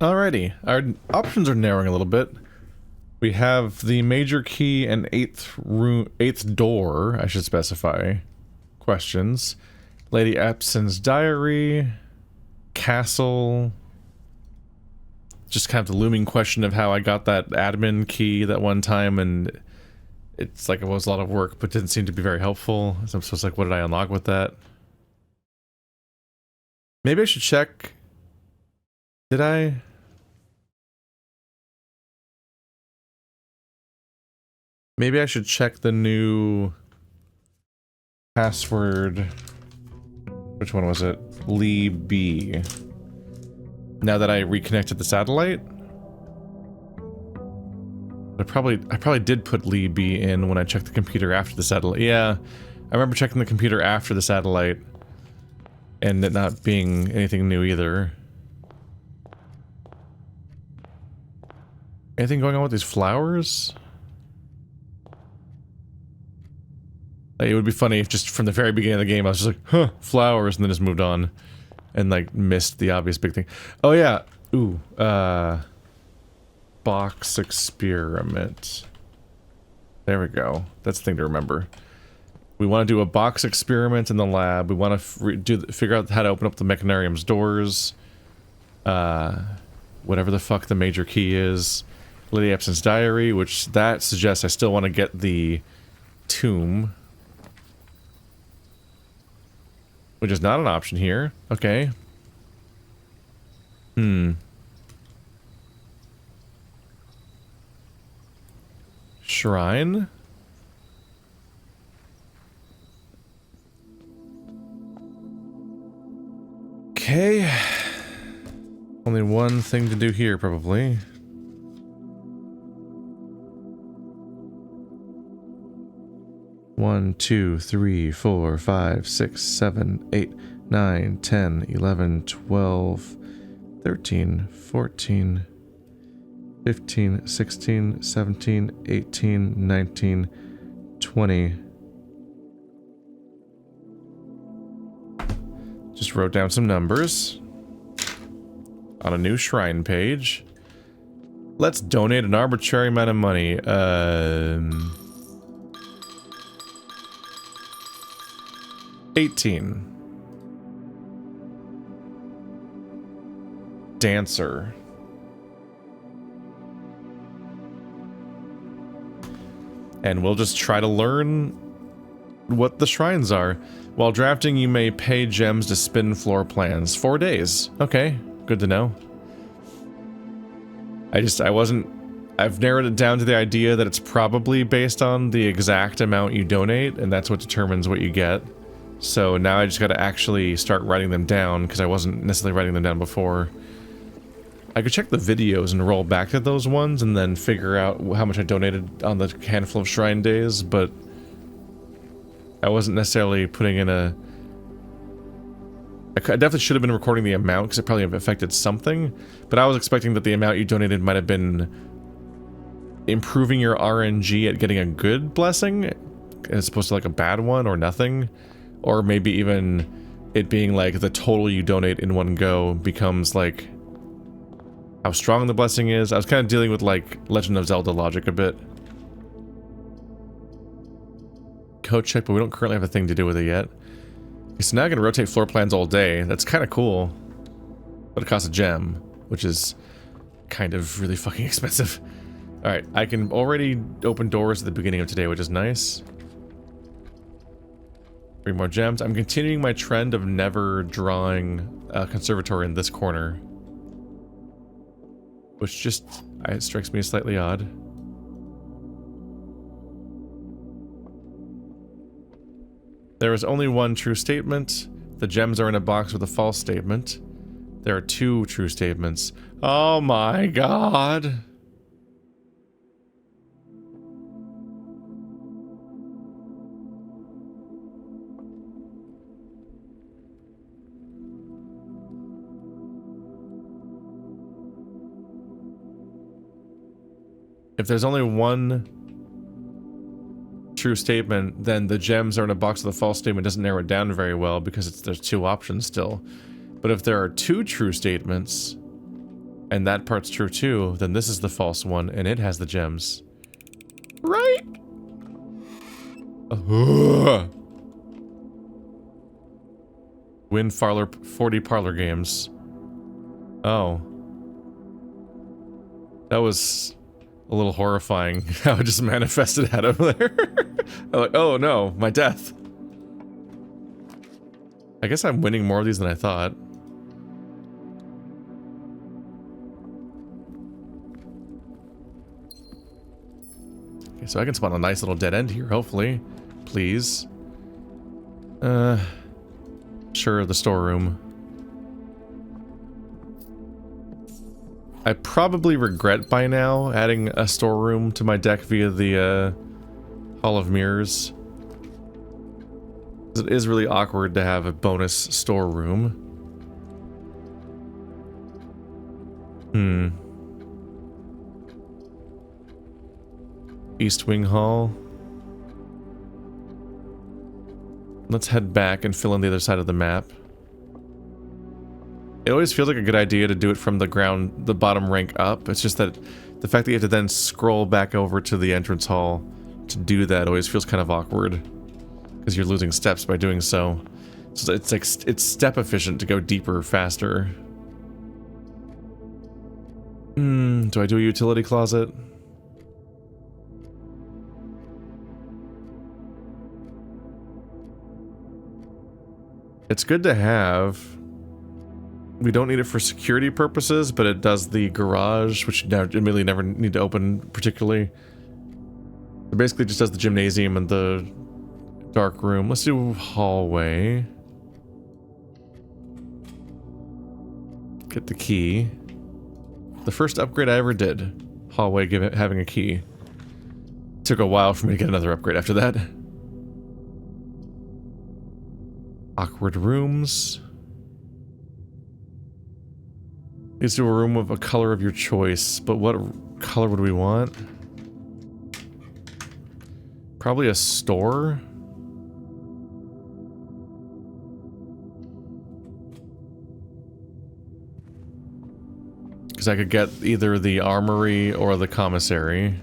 Alrighty, our options are narrowing a little bit. We have the major key and eighth door, I should specify. Questions. Lady Epson's diary. Castle. Just kind of the looming question of how I got that admin key that one time, and it's like it was a lot of work, but didn't seem to be very helpful. So I'm supposed to, like, what did I unlock with that? Maybe I should check. Did I? Maybe I should check the new password. Which one was it? Lee B. Now that I reconnected the satellite? I probably did put Lee B in when I checked the computer after the satellite. Yeah, I remember checking the computer after the satellite. And it not being anything new either. Anything going on with these flowers? Like, it would be funny if just from the very beginning of the game I was just like, huh, flowers, and then just moved on. And like, missed the obvious big thing. Oh yeah, ooh, box experiment. There we go. That's the thing to remember. We want to do a box experiment in the lab. We want to figure out how to open up the mechanarium's doors. Whatever the fuck the major key is. Lady Epson's diary, which that suggests I still want to get the tomb. Which is not an option here. Okay. Shrine? Okay. Only one thing to do here, probably. One, 2, 3, 4, 5, 6, 7, 8, 9, 10, 11, 12, 13, 14, 15, 16, 17, 18, 19, 20. Just wrote down some numbers on a new shrine page. Let's donate an arbitrary amount of money. 18. Dancer. And we'll just try to learn what the shrines are. While drafting, you may pay gems to spin floor plans. 4 days. Okay, good to know. I've narrowed it down to the idea that it's probably based on the exact amount you donate, and that's what determines what you get. So now I just gotta actually start writing them down, because I wasn't necessarily writing them down before. I could check the videos and roll back to those ones and then figure out how much I donated on the handful of shrine days, but I wasn't necessarily putting in a... I definitely should have been recording the amount, because it probably affected something, but I was expecting that the amount you donated might have been improving your RNG at getting a good blessing, as opposed to like a bad one or nothing. Or maybe even it being like the total you donate in one go becomes like how strong the blessing is. I was kind of dealing with like Legend of Zelda logic a bit. Code check, but we don't currently have a thing to do with it yet. Okay, so now I can rotate floor plans all day. That's kind of cool. But it costs a gem, which is kind of really fucking expensive. Alright, I can already open doors at the beginning of today, which is nice. 3 more gems. I'm continuing my trend of never drawing a conservatory in this corner. Which just strikes me as slightly odd. There is only one true statement. The gems are in a box with a false statement. There are 2 true statements. Oh my god. If there's only one true statement, then the gems are in a box with a false statement doesn't narrow it down very well because there's 2 options still. But if there are 2 true statements, and that part's true too, then this is the false one, and it has the gems. Right? Win 40 parlor games. Oh. That was a little horrifying how it just manifested out of there. I'm like, oh no, my death. I guess I'm winning more of these than I thought. Okay, so I can spawn a nice little dead end here, hopefully. Please. Sure, the storeroom. I probably regret by now adding a storeroom to my deck via the Hall of Mirrors. It is really awkward to have a bonus storeroom. East Wing Hall. Let's head back and fill in the other side of the map. It always feels like a good idea to do it from the ground, the bottom rank up. It's just that the fact that you have to then scroll back over to the entrance hall to do that always feels kind of awkward. Because you're losing steps by doing so. So it's like, it's step efficient to go deeper, faster. Do I do a utility closet? It's good to have. We don't need it for security purposes, but it does the garage, which you admittedly never need to open particularly. It basically just does the gymnasium and the dark room. Let's do hallway. Get the key. The first upgrade I ever did. Hallway having a key. Took a while for me to get another upgrade after that. Awkward rooms. Let's do a room of a color of your choice, but what color would we want? Probably a store? Because I could get either the armory or the commissary.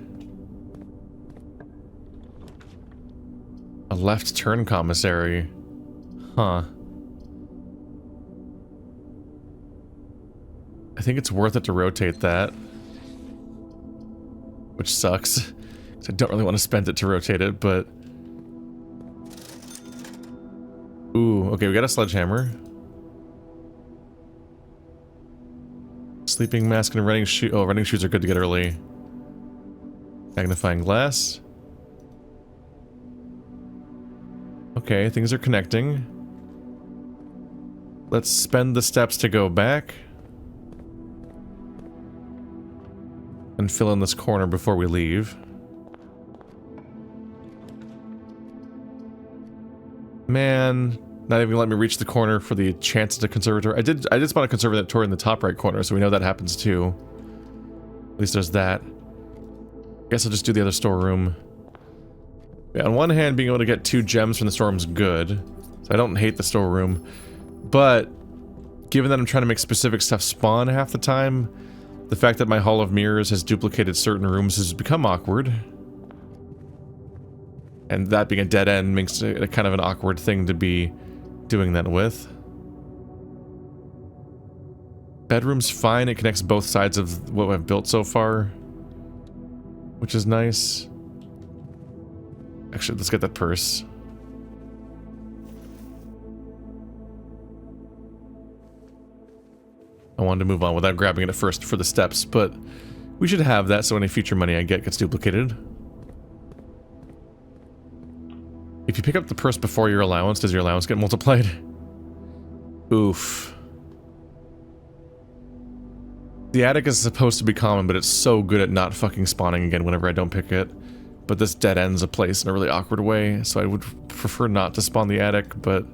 A left turn commissary. Huh. I think it's worth it to rotate that. Which sucks. I don't really want to spend it to rotate it, but... Ooh, okay, we got a sledgehammer. Sleeping mask and running shoe. Oh, running shoes are good to get early. Magnifying glass. Okay, things are connecting. Let's spend the steps to go back. And fill in this corner before we leave. Man, not even let me reach the corner for the chance at a conservatory. I did spawn a conservatory in the top right corner, so we know that happens too. At least there's that. Guess I'll just do the other storeroom. Yeah, on one hand, being able to get 2 gems from the storeroom is good. So I don't hate the storeroom. But, given that I'm trying to make specific stuff spawn half the time, the fact that my Hall of Mirrors has duplicated certain rooms has become awkward. And that being a dead end makes it a kind of an awkward thing to be doing that with. Bedroom's fine, it connects both sides of what I've built so far. Which is nice. Actually, let's get that purse. I wanted to move on without grabbing it at first for the steps, but we should have that so any future money I get gets duplicated. If you pick up the purse before your allowance, does your allowance get multiplied? Oof. The attic is supposed to be common, but it's so good at not fucking spawning again whenever I don't pick it. But this dead ends a place in a really awkward way, so I would prefer not to spawn the attic, but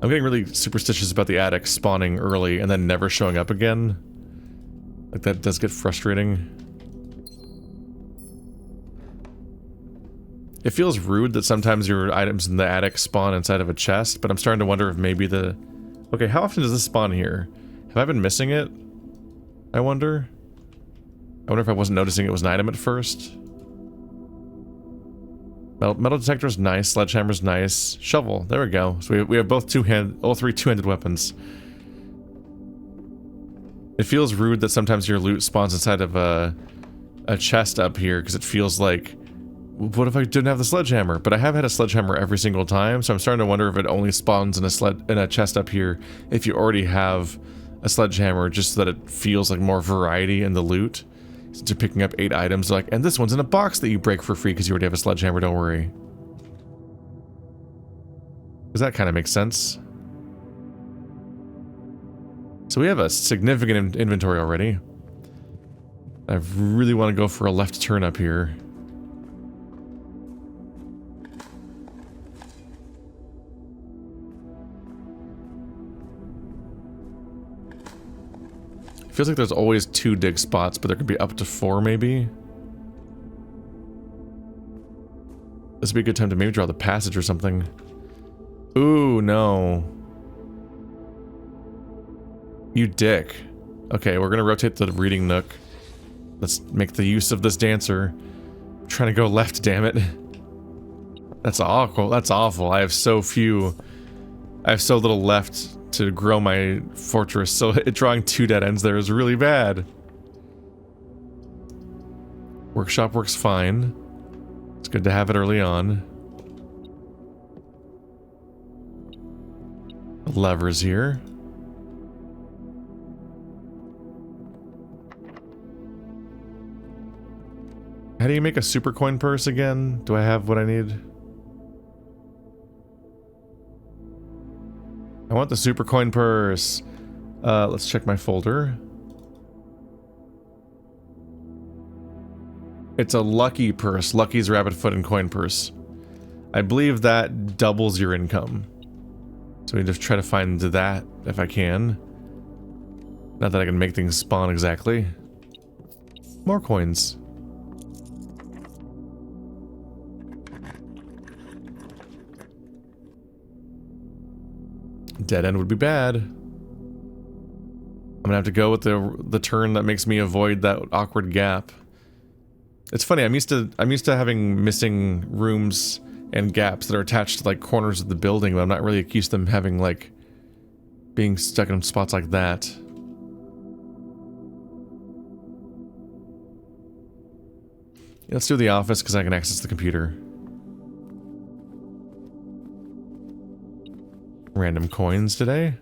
I'm getting really superstitious about the attic spawning early and then never showing up again. Like, that does get frustrating. It feels rude that sometimes your items in the attic spawn inside of a chest, but I'm starting to wonder if maybe the... Okay, how often does this spawn here? Have I been missing it? I wonder? I wonder if I wasn't noticing it was an item at first. Metal detector's nice, sledgehammer's nice. Shovel, there we go. So we have both all three two-handed weapons. It feels rude that sometimes your loot spawns inside of a chest up here, because it feels like, what if I didn't have the sledgehammer? But I have had a sledgehammer every single time, so I'm starting to wonder if it only spawns in a chest up here if you already have a sledgehammer, just so that it feels like more variety in the loot. Since you're picking up 8 items, like, and this one's in a box that you break for free because you already have a sledgehammer, don't worry. Does that kind of make sense? So we have a significant inventory already. I really want to go for a left turn up here. Feels like there's always 2 dig spots, but there could be up to 4 maybe. This would be a good time to maybe draw the passage or something. Ooh, no. You dick. Okay, we're gonna rotate the reading nook. Let's make the use of this dancer. I'm trying to go left, damn it. That's awful. That's awful. I have so little left to grow my fortress, so drawing 2 dead ends there is really bad. Workshop works fine. It's good to have it early on. Levers here. How do you make a super coin purse again? Do I have what I need? I want the super coin purse. Let's check my folder. It's a lucky purse. Lucky's rabbit foot and coin purse. I believe that doubles your income. So we just try to find that if I can. Not that I can make things spawn exactly. More coins. Dead end would be bad. I'm gonna have to go with the turn that makes me avoid that awkward gap. It's funny, I'm used to having missing rooms and gaps that are attached to like corners of the building, but I'm not really used to them having like being stuck in spots like that. Let's do the office because I can access the computer. Random coins today.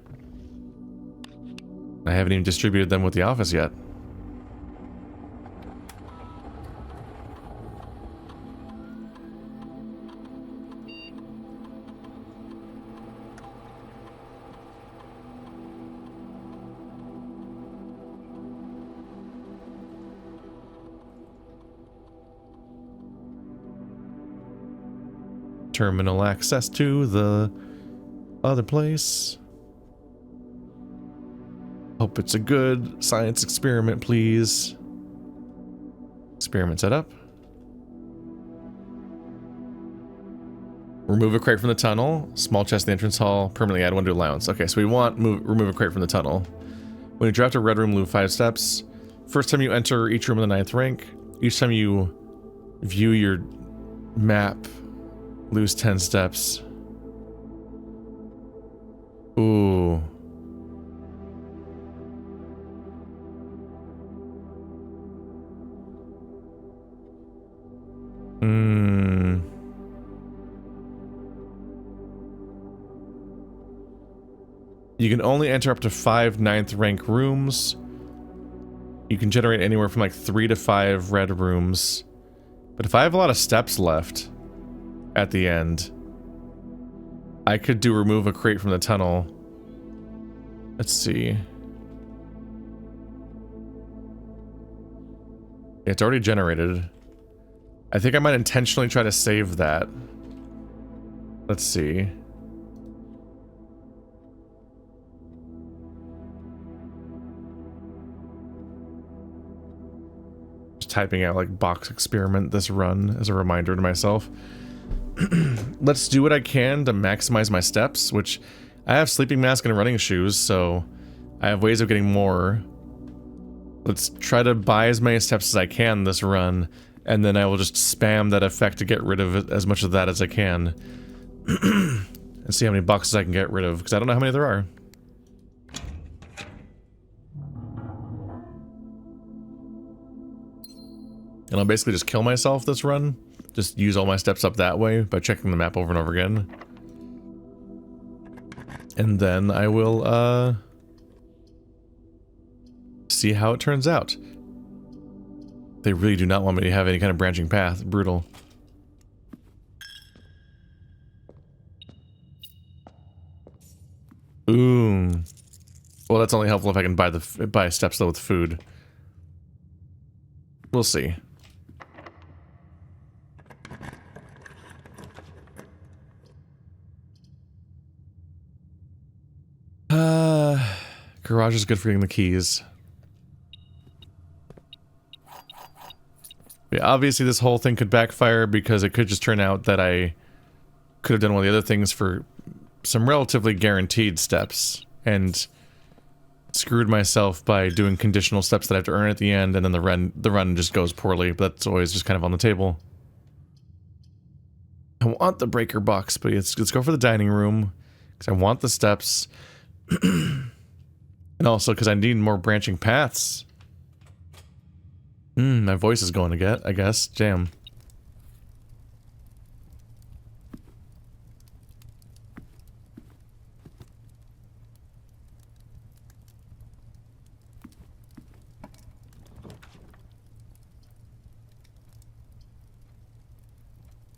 I haven't even distributed them with the office yet. Terminal access to the other place. Hope it's a good science experiment, please. Experiment set up. Remove a crate from the tunnel. Small chest in the entrance hall. Permanently add 1 to allowance. Okay, so we want remove a crate from the tunnel. When you draft a red room, lose 5 steps. First time you enter each room in the 9th rank. Each time you view your map, lose 10 steps. Ooh. You can only enter up to 5 9th rank rooms. You can generate anywhere from like 3 to 5 red rooms. But if I have a lot of steps left at the end, I could do remove a crate from the tunnel. Let's see. It's already generated. I think I might intentionally try to save that. Let's see. Just typing out like box experiment this run as a reminder to myself. Let's do what I can to maximize my steps, which I have sleeping mask and running shoes, so I have ways of getting more. Let's try to buy as many steps as I can this run, and then I will just spam that effect to get rid of as much of that as I can. And see how many boxes I can get rid of, because I don't know how many there are. And I'll basically just kill myself this run. Just use all my steps up that way by checking the map over and over again. And then I will, see how it turns out. They really do not want me to have any kind of branching path. Brutal. Ooh. Well, that's only helpful if I can buy steps though with food. We'll see. Garage is good for getting the keys. Yeah, obviously this whole thing could backfire because it could just turn out that I could have done one of the other things for some relatively guaranteed steps and screwed myself by doing conditional steps that I have to earn at the end, and then the run just goes poorly, but that's always just kind of on the table. I want the breaker box, but let's go for the dining room because I want the steps. And also because I need more branching paths. My voice is going to get, I guess. Damn.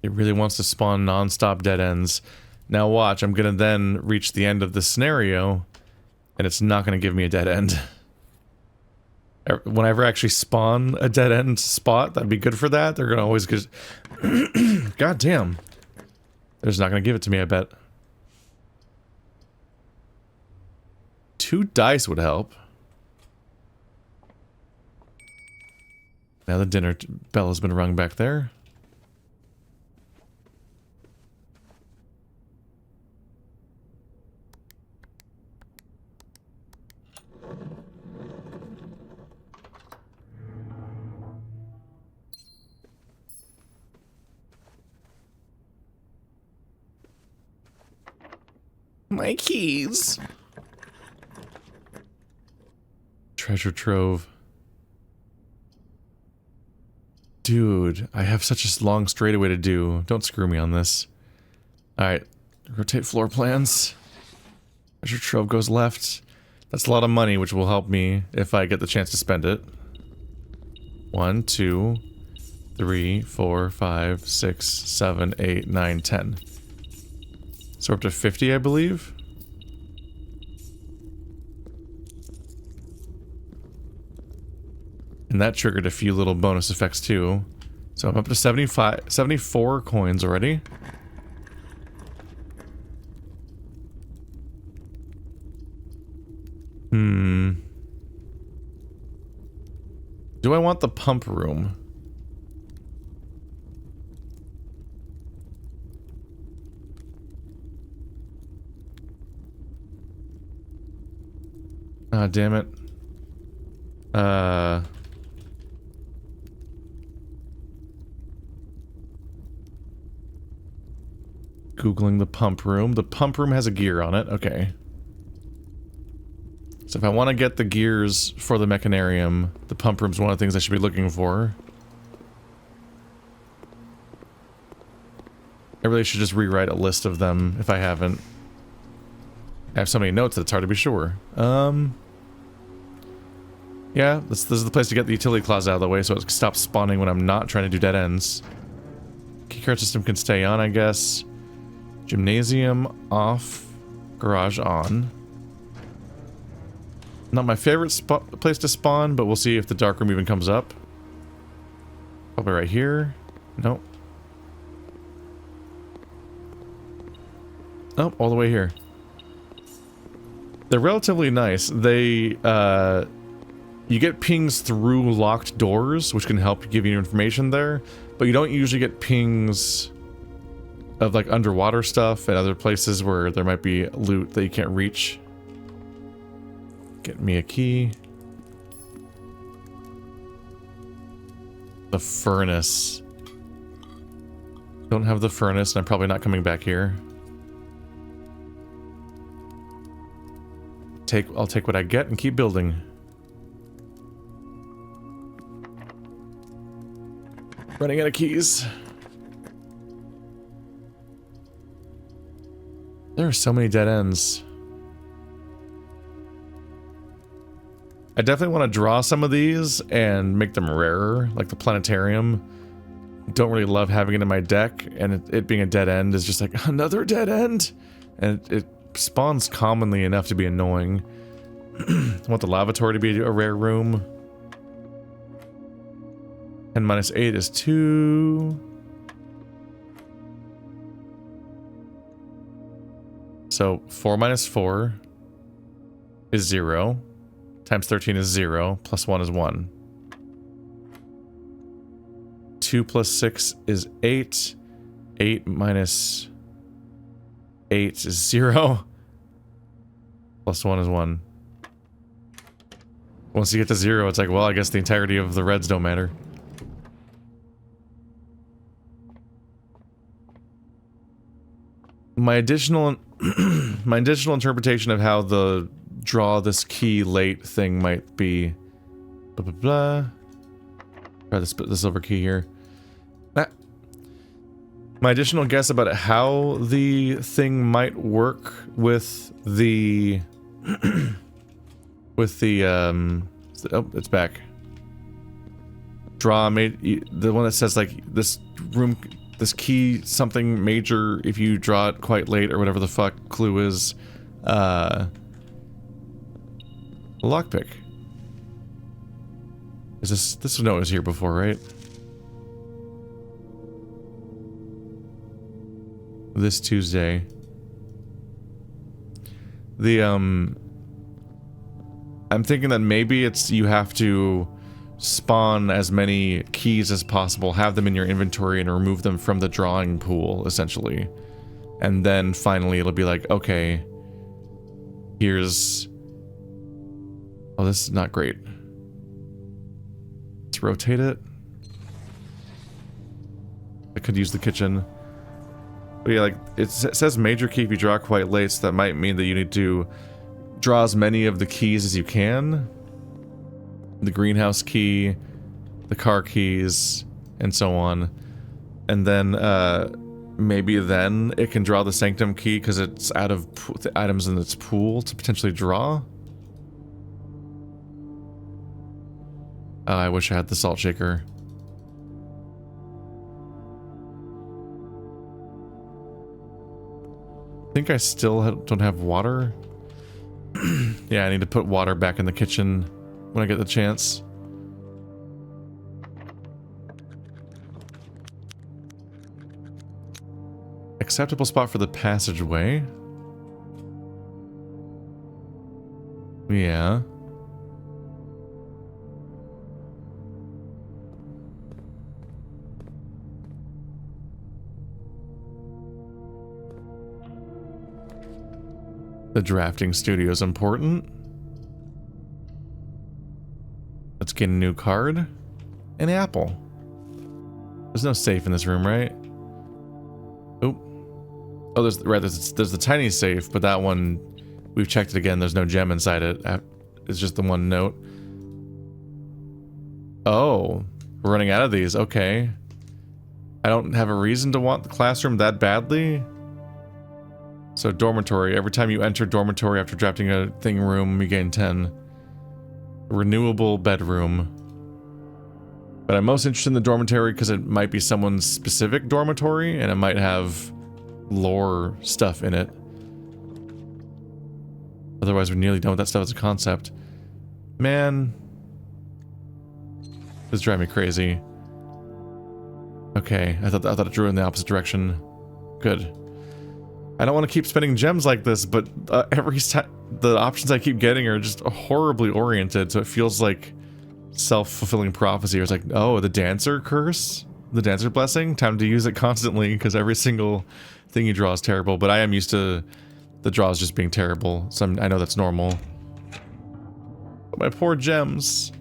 It really wants to spawn non-stop dead ends. Now watch, I'm gonna then reach the end of the scenario, and it's not gonna give me a dead end. Whenever I actually spawn a dead end spot, that'd be good for that. They're gonna always get... God damn. They're just not gonna give it to me, I bet. 2 dice would help. Now the dinner bell has been rung back there. My keys. Treasure trove. Dude, I have such a long straightaway to do. Don't screw me on this. Alright, rotate floor plans. Treasure trove goes left. That's a lot of money, which will help me if I get the chance to spend it. 1, 2, 3, 4, 5, 6, 7, 8, 9, 10. So we're up to 50, I believe. And that triggered a few little bonus effects too. So I'm up to 74 coins already. Do I want the pump room? Ah, damn it. Googling the pump room. The pump room has a gear on it. Okay. So if I want to get the gears for the mechanarium, the pump room's one of the things I should be looking for. I really should just rewrite a list of them if I haven't. I have so many notes that it's hard to be sure. Yeah, this is the place to get the utility closet out of the way so it stops spawning when I'm not trying to do dead ends. Keycard system can stay on, I guess. Gymnasium off. Garage on. Not my favorite place to spawn, but we'll see if the dark room even comes up. Probably right here. Nope. Oh, all the way here. They're relatively nice. They, you get pings through locked doors, which can help give you information there, but you don't usually get pings of like underwater stuff and other places where there might be loot that you can't reach. Get me a key. The furnace. Don't have the furnace, and I'm probably not coming back here. I'll take what I get and keep building. Running out of keys. There are so many dead ends. I definitely want to draw some of these and make them rarer, like the planetarium. Don't really love having it in my deck, and it being a dead end is just like, another dead end? And it spawns commonly enough to be annoying. I want the lavatory to be a rare room. 10 minus 8 is 2. So 4 minus 4 is 0. Times 13 is 0. Plus 1 is 1. 2 plus 6 is 8. 8 minus 8 is 0. Plus 1 is 1. Once you get to 0, it's like, well, I guess the entirety of the reds don't matter. My additional interpretation of how the draw this key late thing might be blah blah blah. Try the silver key here. My additional guess about how the thing might work with the oh, it's back. Draw made the one that says like this room, this key something major if you draw it quite late or whatever the fuck clue is. Lockpick. Is this note was here before, right? This Tuesday. I'm thinking that maybe it's you have to spawn as many keys as possible, have them in your inventory, and remove them from the drawing pool, essentially. And then finally it'll be like, okay, here's... Oh, this is not great. Let's rotate it. I could use the kitchen. But yeah, like, it says major key if you draw quite late, so that might mean that you need to draw as many of the keys as you can. The greenhouse key, the car keys, and so on. And then, maybe then it can draw the sanctum key because it's out of the items in its pool to potentially draw. I wish I had the salt shaker. I think I still don't have water. Yeah, I need to put water back in the kitchen when I get the chance. Acceptable spot for the passageway. Yeah. The drafting studio is important. Let's get a new card. An apple. There's no safe in this room, right? Oop. Oh, there's the tiny safe, but that one, we've checked it again. There's no gem inside it. It's just the one note. Oh, we're running out of these. Okay. I don't have a reason to want the classroom that badly. So dormitory, every time you enter dormitory after drafting a thing room, you gain 10. Renewable bedroom. But I'm most interested in the dormitory because it might be someone's specific dormitory and it might have lore stuff in it. Otherwise we're nearly done with that stuff as a concept. Man. This is driving me crazy. Okay, I thought it drew in the opposite direction. Good. I don't want to keep spending gems like this, but every time the options I keep getting are just horribly oriented, so it feels like self-fulfilling prophecy. It's like, oh, the dancer curse? The dancer blessing? Time to use it constantly, because every single thing you draw is terrible, but I am used to the draws just being terrible, so I know that's normal. But my poor gems.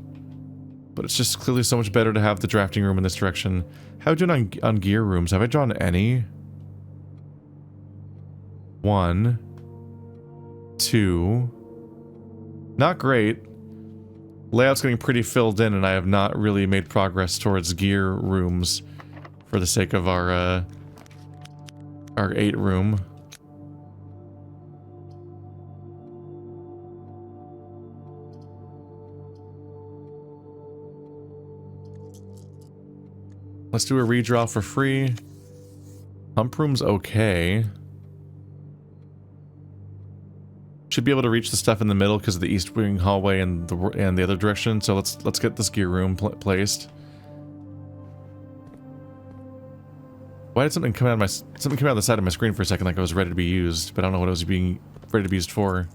But it's just clearly so much better to have the drafting room in this direction. How are we doing on gear rooms? Have I drawn any? 1, 2. Not great. Layout's getting pretty filled in, and I have not really made progress towards gear rooms for the sake of our 8 room. Let's do a redraw for free. Pump room's okay. Should be able to reach the stuff in the middle because of the east wing hallway and the other direction. So let's get this gear room placed. Why did something come out of the side of my screen for a second like it was ready to be used, but I don't know what it was being ready to be used for.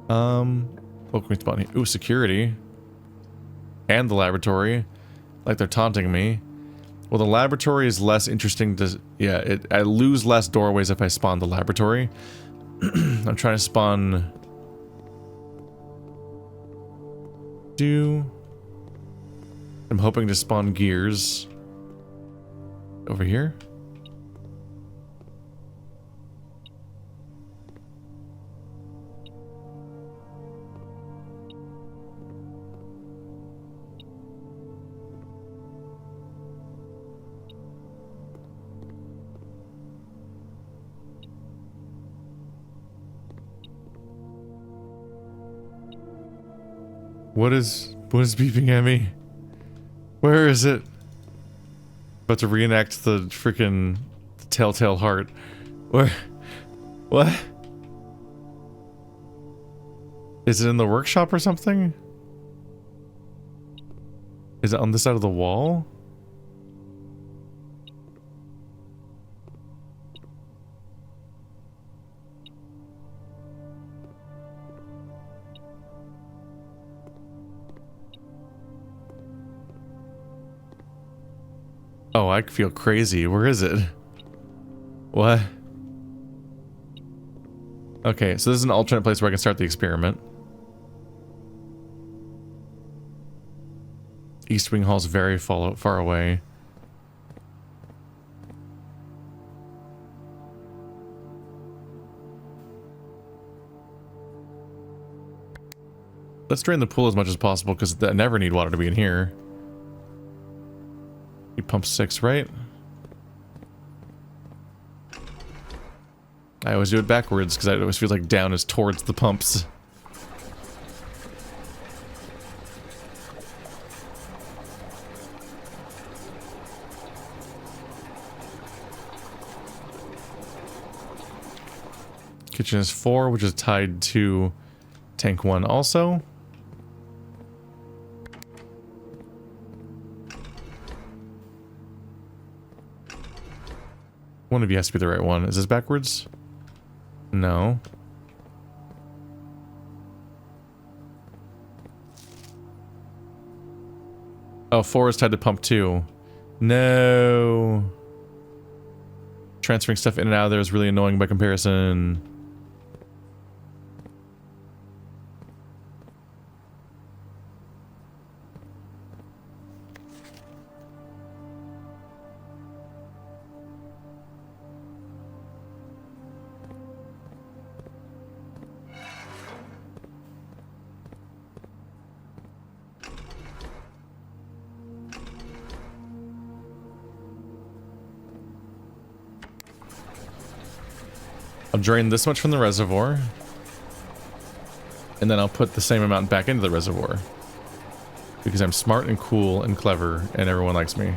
What can we spawn here? Ooh, security. And the laboratory. Like they're taunting me. Well, the laboratory is less interesting to... Yeah, I lose less doorways if I spawn the laboratory. I'm trying to spawn... I'm hoping to spawn gears. Over here? What is beeping at me? Where is it? About to reenact the freaking telltale heart. Where? What? Is it in the workshop or something? Is it on this side of the wall? Oh, I feel crazy. Where is it? What? Okay, so this is an alternate place where I can start the experiment. East Wing Hall's very far away. Let's drain the pool as much as possible because I never need water to be in here. You pump 6, right? I always do it backwards because I always feel like down is towards the pumps. Kitchen is 4, which is tied to tank 1 also. One of you has to be the right one. Is this backwards? No. Oh, 4 is tied to pump 2. No. Transferring stuff in and out of there is really annoying by comparison. I'll drain this much from the reservoir. And then I'll put the same amount back into the reservoir. Because I'm smart and cool and clever and everyone likes me.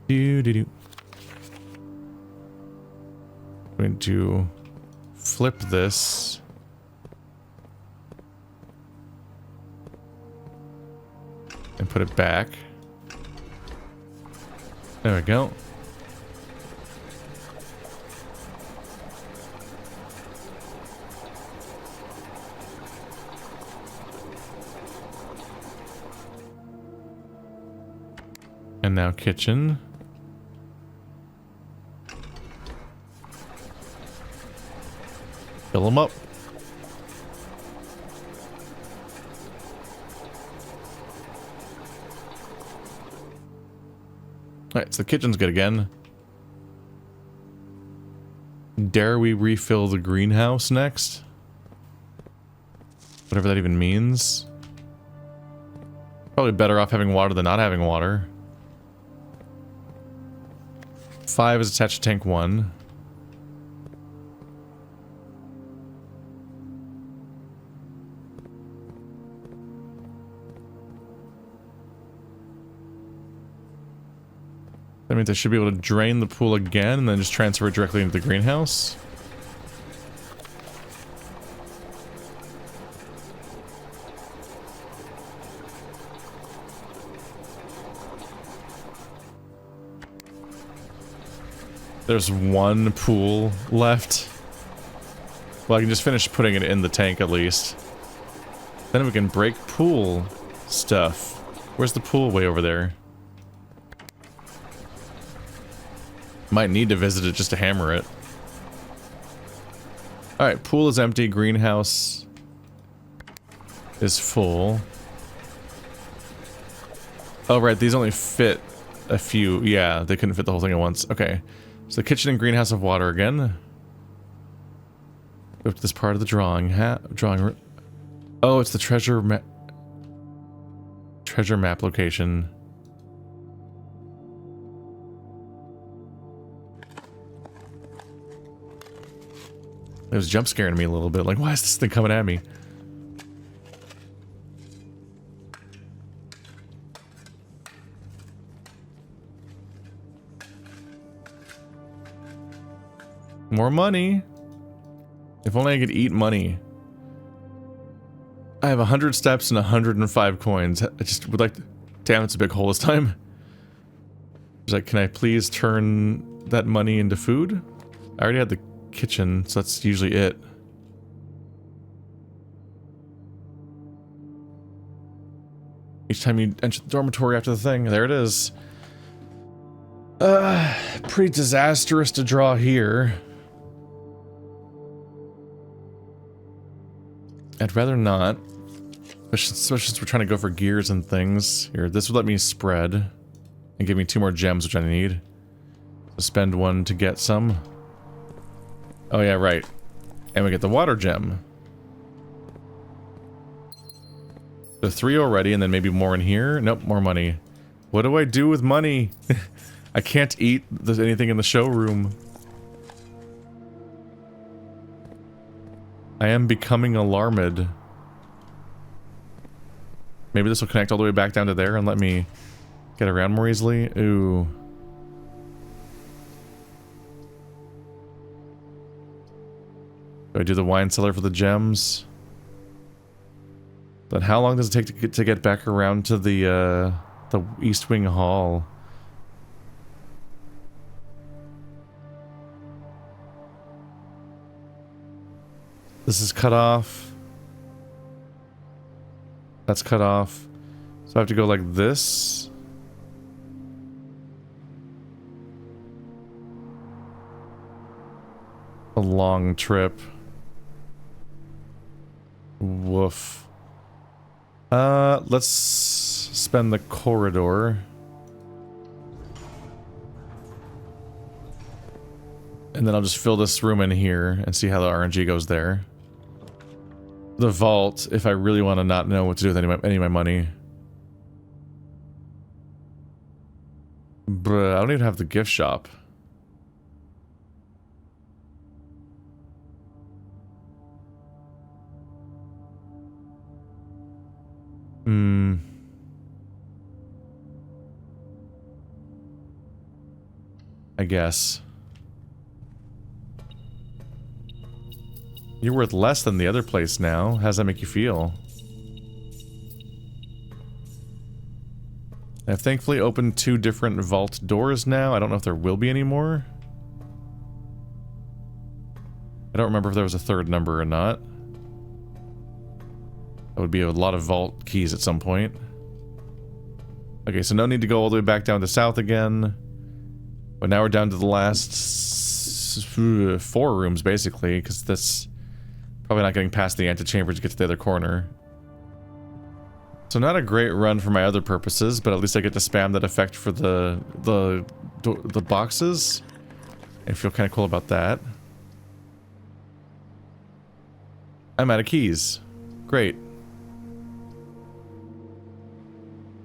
I'm going to flip this. And put it back. There we go. And now kitchen. Fill them up. Alright, so the kitchen's good again. Dare we refill the greenhouse next? Whatever that even means. Probably better off having water than not having water. 5 is attached to tank 1. That means I should be able to drain the pool again and then just transfer it directly into the greenhouse. There's one pool left. Well, I can just finish putting it in the tank at least. Then we can break pool stuff. Where's the pool? Way over there. Might need to visit it just to hammer it. Alright, pool is empty. Greenhouse is full. Oh, right. These only fit a few. Yeah, they couldn't fit the whole thing at once. Okay. So the kitchen and greenhouse have water again. Go to this part of the drawing. Drawing. Oh, it's the treasure map location. It was jump scaring me a little bit. Like, why is this thing coming at me? More money. If only I could eat money. I have 100 steps and 105 coins. I just would like to... Damn, it's a big hole this time. It's like, can I please turn that money into food? I already had the kitchen, so that's usually it. Each time you enter the dormitory after the thing, there it is. Pretty disastrous to draw here. I'd rather not. Especially since we're trying to go for gears and things. Here, this would let me spread. And give me 2 more gems, which I need. So spend 1 to get some. Oh yeah, right. And we get the water gem. So 3 already, and then maybe more in here. Nope, more money. What do I do with money? I can't eat anything in the showroom. I am becoming alarmed. Maybe this will connect all the way back down to there and let me get around more easily. Ooh. Do I do the wine cellar for the gems? But how long does it take to get back around to the East Wing Hall? This is cut off. That's cut off. So I have to go like this. A long trip. Woof. Let's spend the corridor. And then I'll just fill this room in here and see how the RNG goes there. The vault, if I really want to not know what to do with any of my money. Bruh, I don't even have the gift shop. I guess. You're worth less than the other place now. How does that make you feel? I've thankfully opened 2 different vault doors now. I don't know if there will be any more. I don't remember if there was a 3rd number or not. That would be a lot of vault keys at some point. Okay, so no need to go all the way back down to south again. But now we're down to the last 4 rooms, basically, because this Probably not getting past the antechamber to get to the other corner. So not a great run for my other purposes, but at least I get to spam that effect for the boxes. I feel kind of cool about that. I'm out of keys. Great.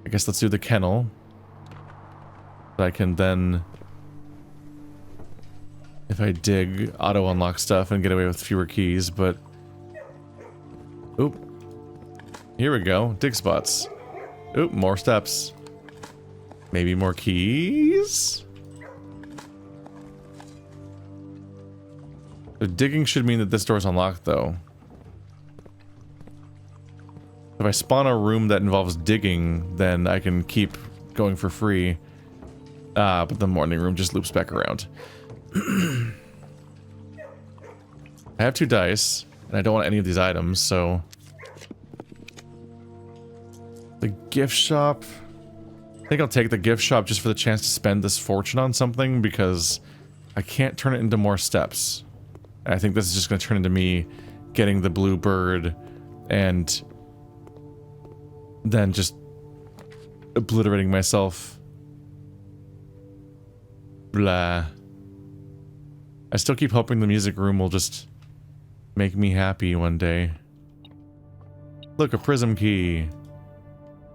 I guess let's do the kennel. I can then, if I dig, auto-unlock stuff and get away with fewer keys, but... Oop. Here we go. Dig spots. Oop, more steps. Maybe more keys? So digging should mean that this door's unlocked, though. If I spawn a room that involves digging, then I can keep going for free. But the morning room just loops back around. I have 2 dice, and I don't want any of these items, so... The gift shop... I think I'll take the gift shop just for the chance to spend this fortune on something, because I can't turn it into more steps. And I think this is just going to turn into me getting the blue bird, and then just obliterating myself. Blah. I still keep hoping the music room will just make me happy one day. Look, a prism key.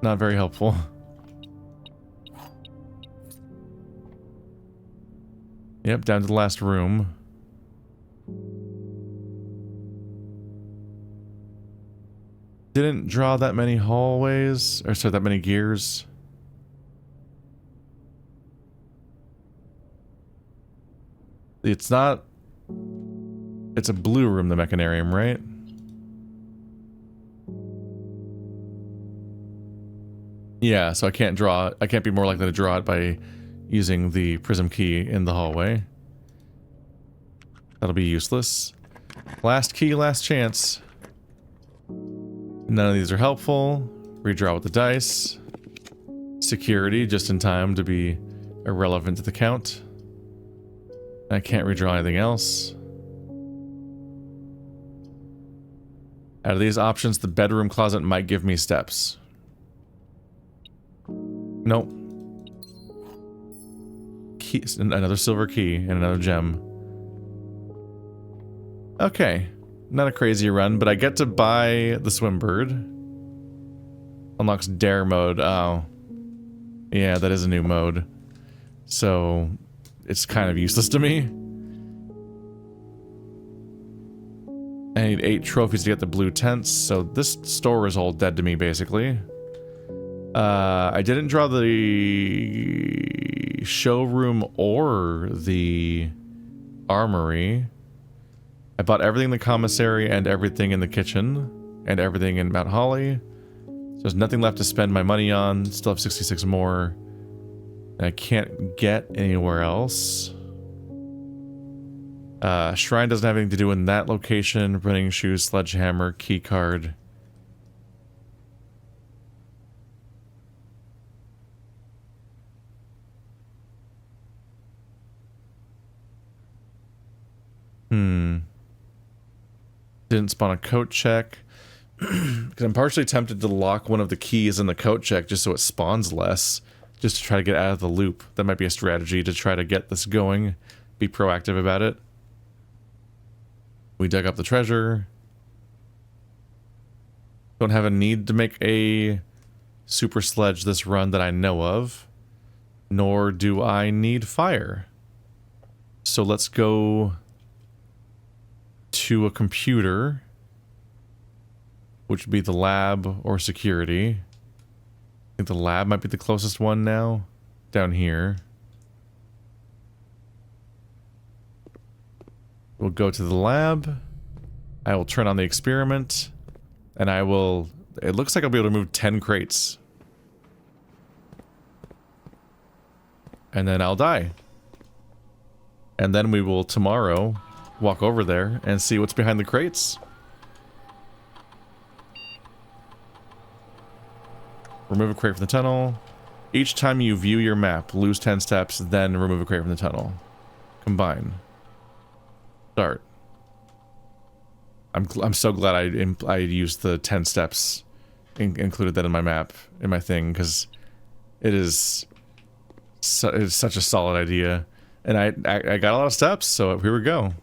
Not very helpful. Yep, down to the last room. Didn't draw that many hallways, or sorry, that many gears. It's not... It's a blue room, the mechanarium, right? Yeah, so I can't draw... I can't be more likely to draw it by using the prism key in the hallway. That'll be useless. Last key, last chance. None of these are helpful. Redraw with the dice. Security, just in time to be irrelevant to the count. I can't redraw anything else. Out of these options, the bedroom closet might give me steps. Nope. Keys, another silver key and another gem. Okay. Not a crazy run, but I get to buy the Swimbird. Unlocks Dare mode. Oh. Yeah, that is a new mode. So... it's kind of useless to me. I need 8 trophies to get the blue tents, so this store is all dead to me, basically. I didn't draw the showroom or the armory. I bought everything in the commissary and everything in the kitchen and everything in Mount Holly. So there's nothing left to spend my money on. Still have 66 more. And I can't get anywhere else. Shrine doesn't have anything to do in that location. Running shoes, sledgehammer, key card. Didn't spawn a coat check. Because I'm partially tempted to lock one of the keys in the coat check just so it spawns less. Just to try to get out of the loop. That might be a strategy to try to get this going. Be proactive about it. We dug up the treasure. Don't have a need to make a super sledge this run that I know of. Nor do I need fire. So let's go to a computer. Which would be the lab or security. I think the lab might be the closest one now. Down here. We'll go to the lab. I will turn on the experiment. And I will... It looks like I'll be able to move 10 crates. And then I'll die. And then we will tomorrow walk over there and see what's behind the crates. Remove a crate from the tunnel. Each time you view your map, lose 10 steps, then remove a crate from the tunnel. Combine. Start. I'm so glad I used the 10 steps, included that in my map, in my thing, because it's such a solid idea. And I got a lot of steps, so here we go.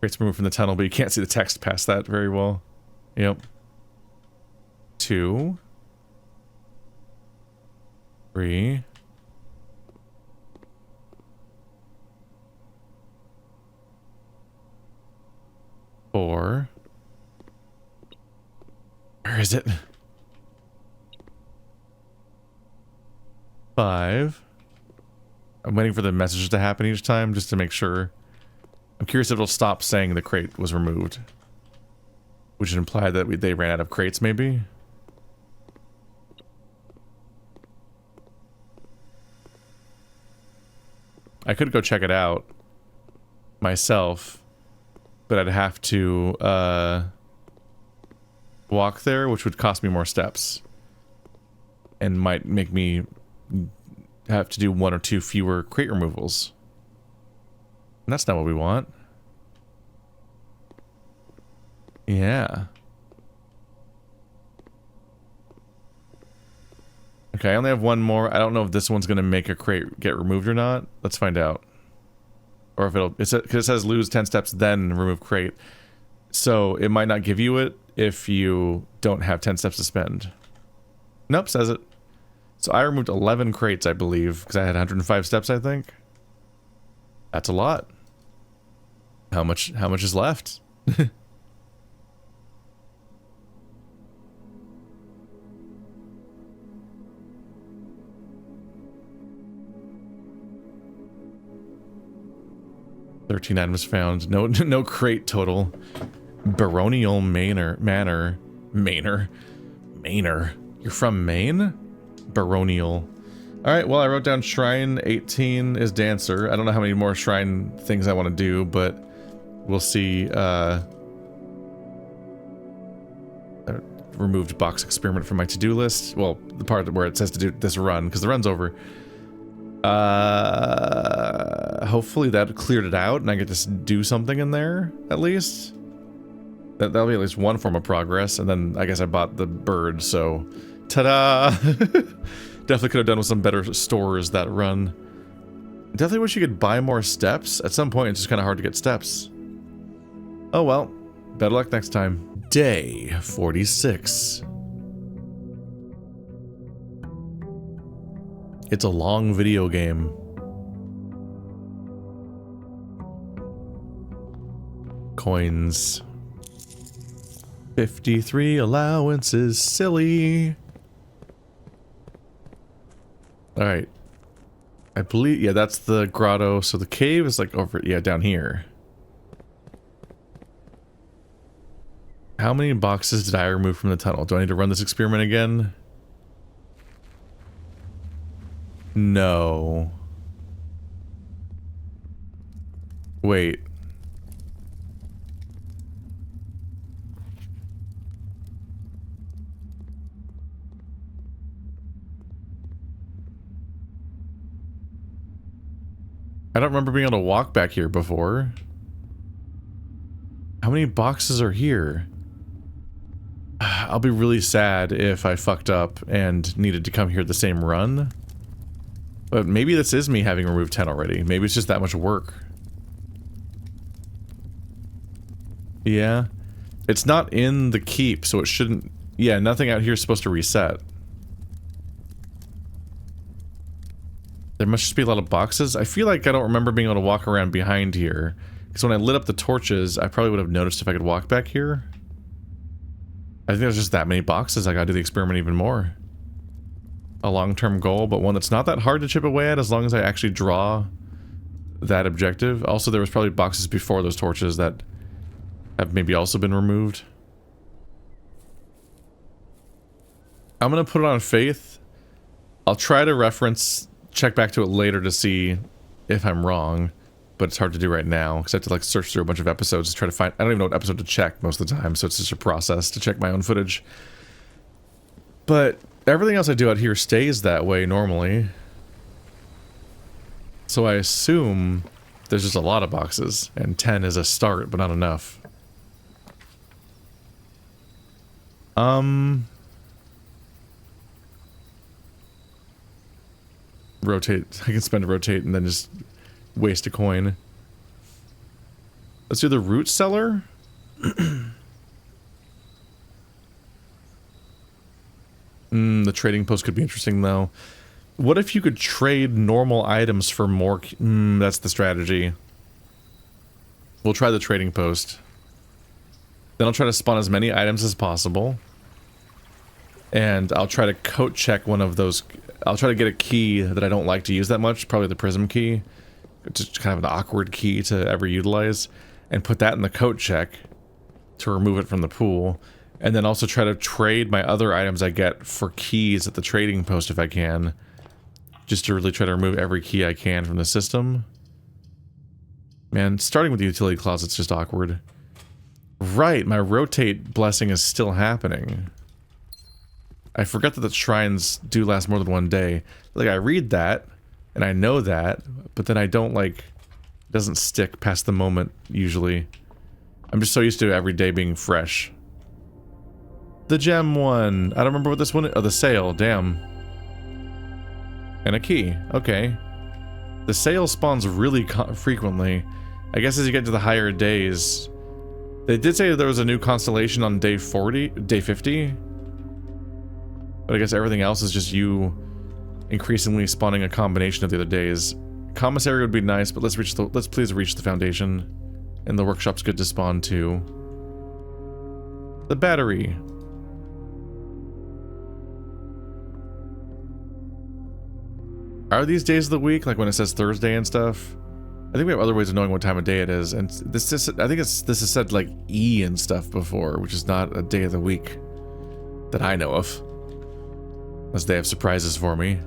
Crates removed from the tunnel, but you can't see the text past that very well. Yep. 2. 3. 4. Where is it? 5. I'm waiting for the messages to happen each time just to make sure. I'm curious if it'll stop saying the crate was removed. Which would imply that they ran out of crates, maybe? I could go check it out myself, but I'd have to walk there, which would cost me more steps. And might make me have to do 1 or 2 fewer crate removals. And that's not what we want. Yeah. Okay, I only have 1 more. I don't know if this one's gonna make a crate get removed or not. Let's find out. Or if it'll... because it says lose 10 steps, then remove crate. So, it might not give you it if you don't have 10 steps to spend. Nope, says it. So I removed 11 crates, I believe, because I had 105 steps, I think. That's a lot. How much is left? $13 items found. No crate total. Baronial manor. You're from Maine? Baronial. Alright, well, I wrote down Shrine 18 is Dancer. I don't know how many more Shrine things I want to do, but we'll see. Removed box experiment from my to-do list. Well, the part where it says to do this run, because the run's over. Hopefully that cleared it out and I get to do something in there, at least. That'll be at least one form of progress, and then I guess I bought the bird, so... Ta-da! Definitely could have done with some better stores that run. Definitely wish you could buy more steps. At some point, it's just kind of hard to get steps. Oh well. Better luck next time. Day 46. It's a long video game. Coins. 53 allowances. Silly. Alright. I believe, yeah, that's the grotto. So the cave is like over, yeah, down here. How many boxes did I remove from the tunnel? Do I need to run this experiment again? No. Wait. I don't remember being able to walk back here before. How many boxes are here? I'll be really sad if I fucked up and needed to come here the same run. But maybe this is me having removed 10 already. Maybe it's just that much work. Yeah. It's not in the keep, so it shouldn't... Yeah, nothing out here is supposed to reset. There must just be a lot of boxes. I feel like I don't remember being able to walk around behind here. Because when I lit up the torches, I probably would have noticed if I could walk back here. I think there's just that many boxes. I gotta do the experiment even more. A long-term goal, but one that's not that hard to chip away at as long as I actually draw that objective. Also, there was probably boxes before those torches that have maybe also been removed. I'm gonna put it on faith. I'll try to check back to it later to see if I'm wrong, but it's hard to do right now because I have to like search through a bunch of episodes to try to find... I don't even know what episode to check most of the time, so it's just a process to check my own footage. But everything else I do out here stays that way normally. So I assume There's just a lot of boxes, and 10 is a start, but not enough. Rotate. I can spend a rotate and then just waste a coin. Let's do the root cellar. The trading post could be interesting, though. What if you could trade normal items for more... that's the strategy. We'll try the trading post. Then I'll try to spawn as many items as possible. And I'll try to coat check one of those... I'll try to get a key that I don't like to use that much, probably the prism key. Just kind of an awkward key to ever utilize. And put that in the coat check to remove it from the pool. And then also try to trade my other items I get for keys at the trading post if I can. Just to really try to remove every key I can from the system. Man, starting with the utility closet's just awkward. Right, my rotate blessing is still happening. I forgot that the shrines do last more than one day. Like, I read that, and I know that, but then I don't, like... It doesn't stick past the moment, usually. I'm just so used to every day being fresh. The gem one. I don't remember what this one is. Oh, the sale. Damn. And a key. Okay. The sale spawns really frequently. I guess as you get to the higher days. They did say there was a new constellation on day 40, day 50. But I guess everything else is just you increasingly spawning a combination of the other days. Commissary would be nice, but let's please reach the foundation. And the workshop's good to spawn too. The battery. Are these days of the week, like when it says Thursday and stuff? I think we have other ways of knowing what time of day it is, and this is, I think this is said like E and stuff before, which is not a day of the week that I know of. Unless they have surprises for me.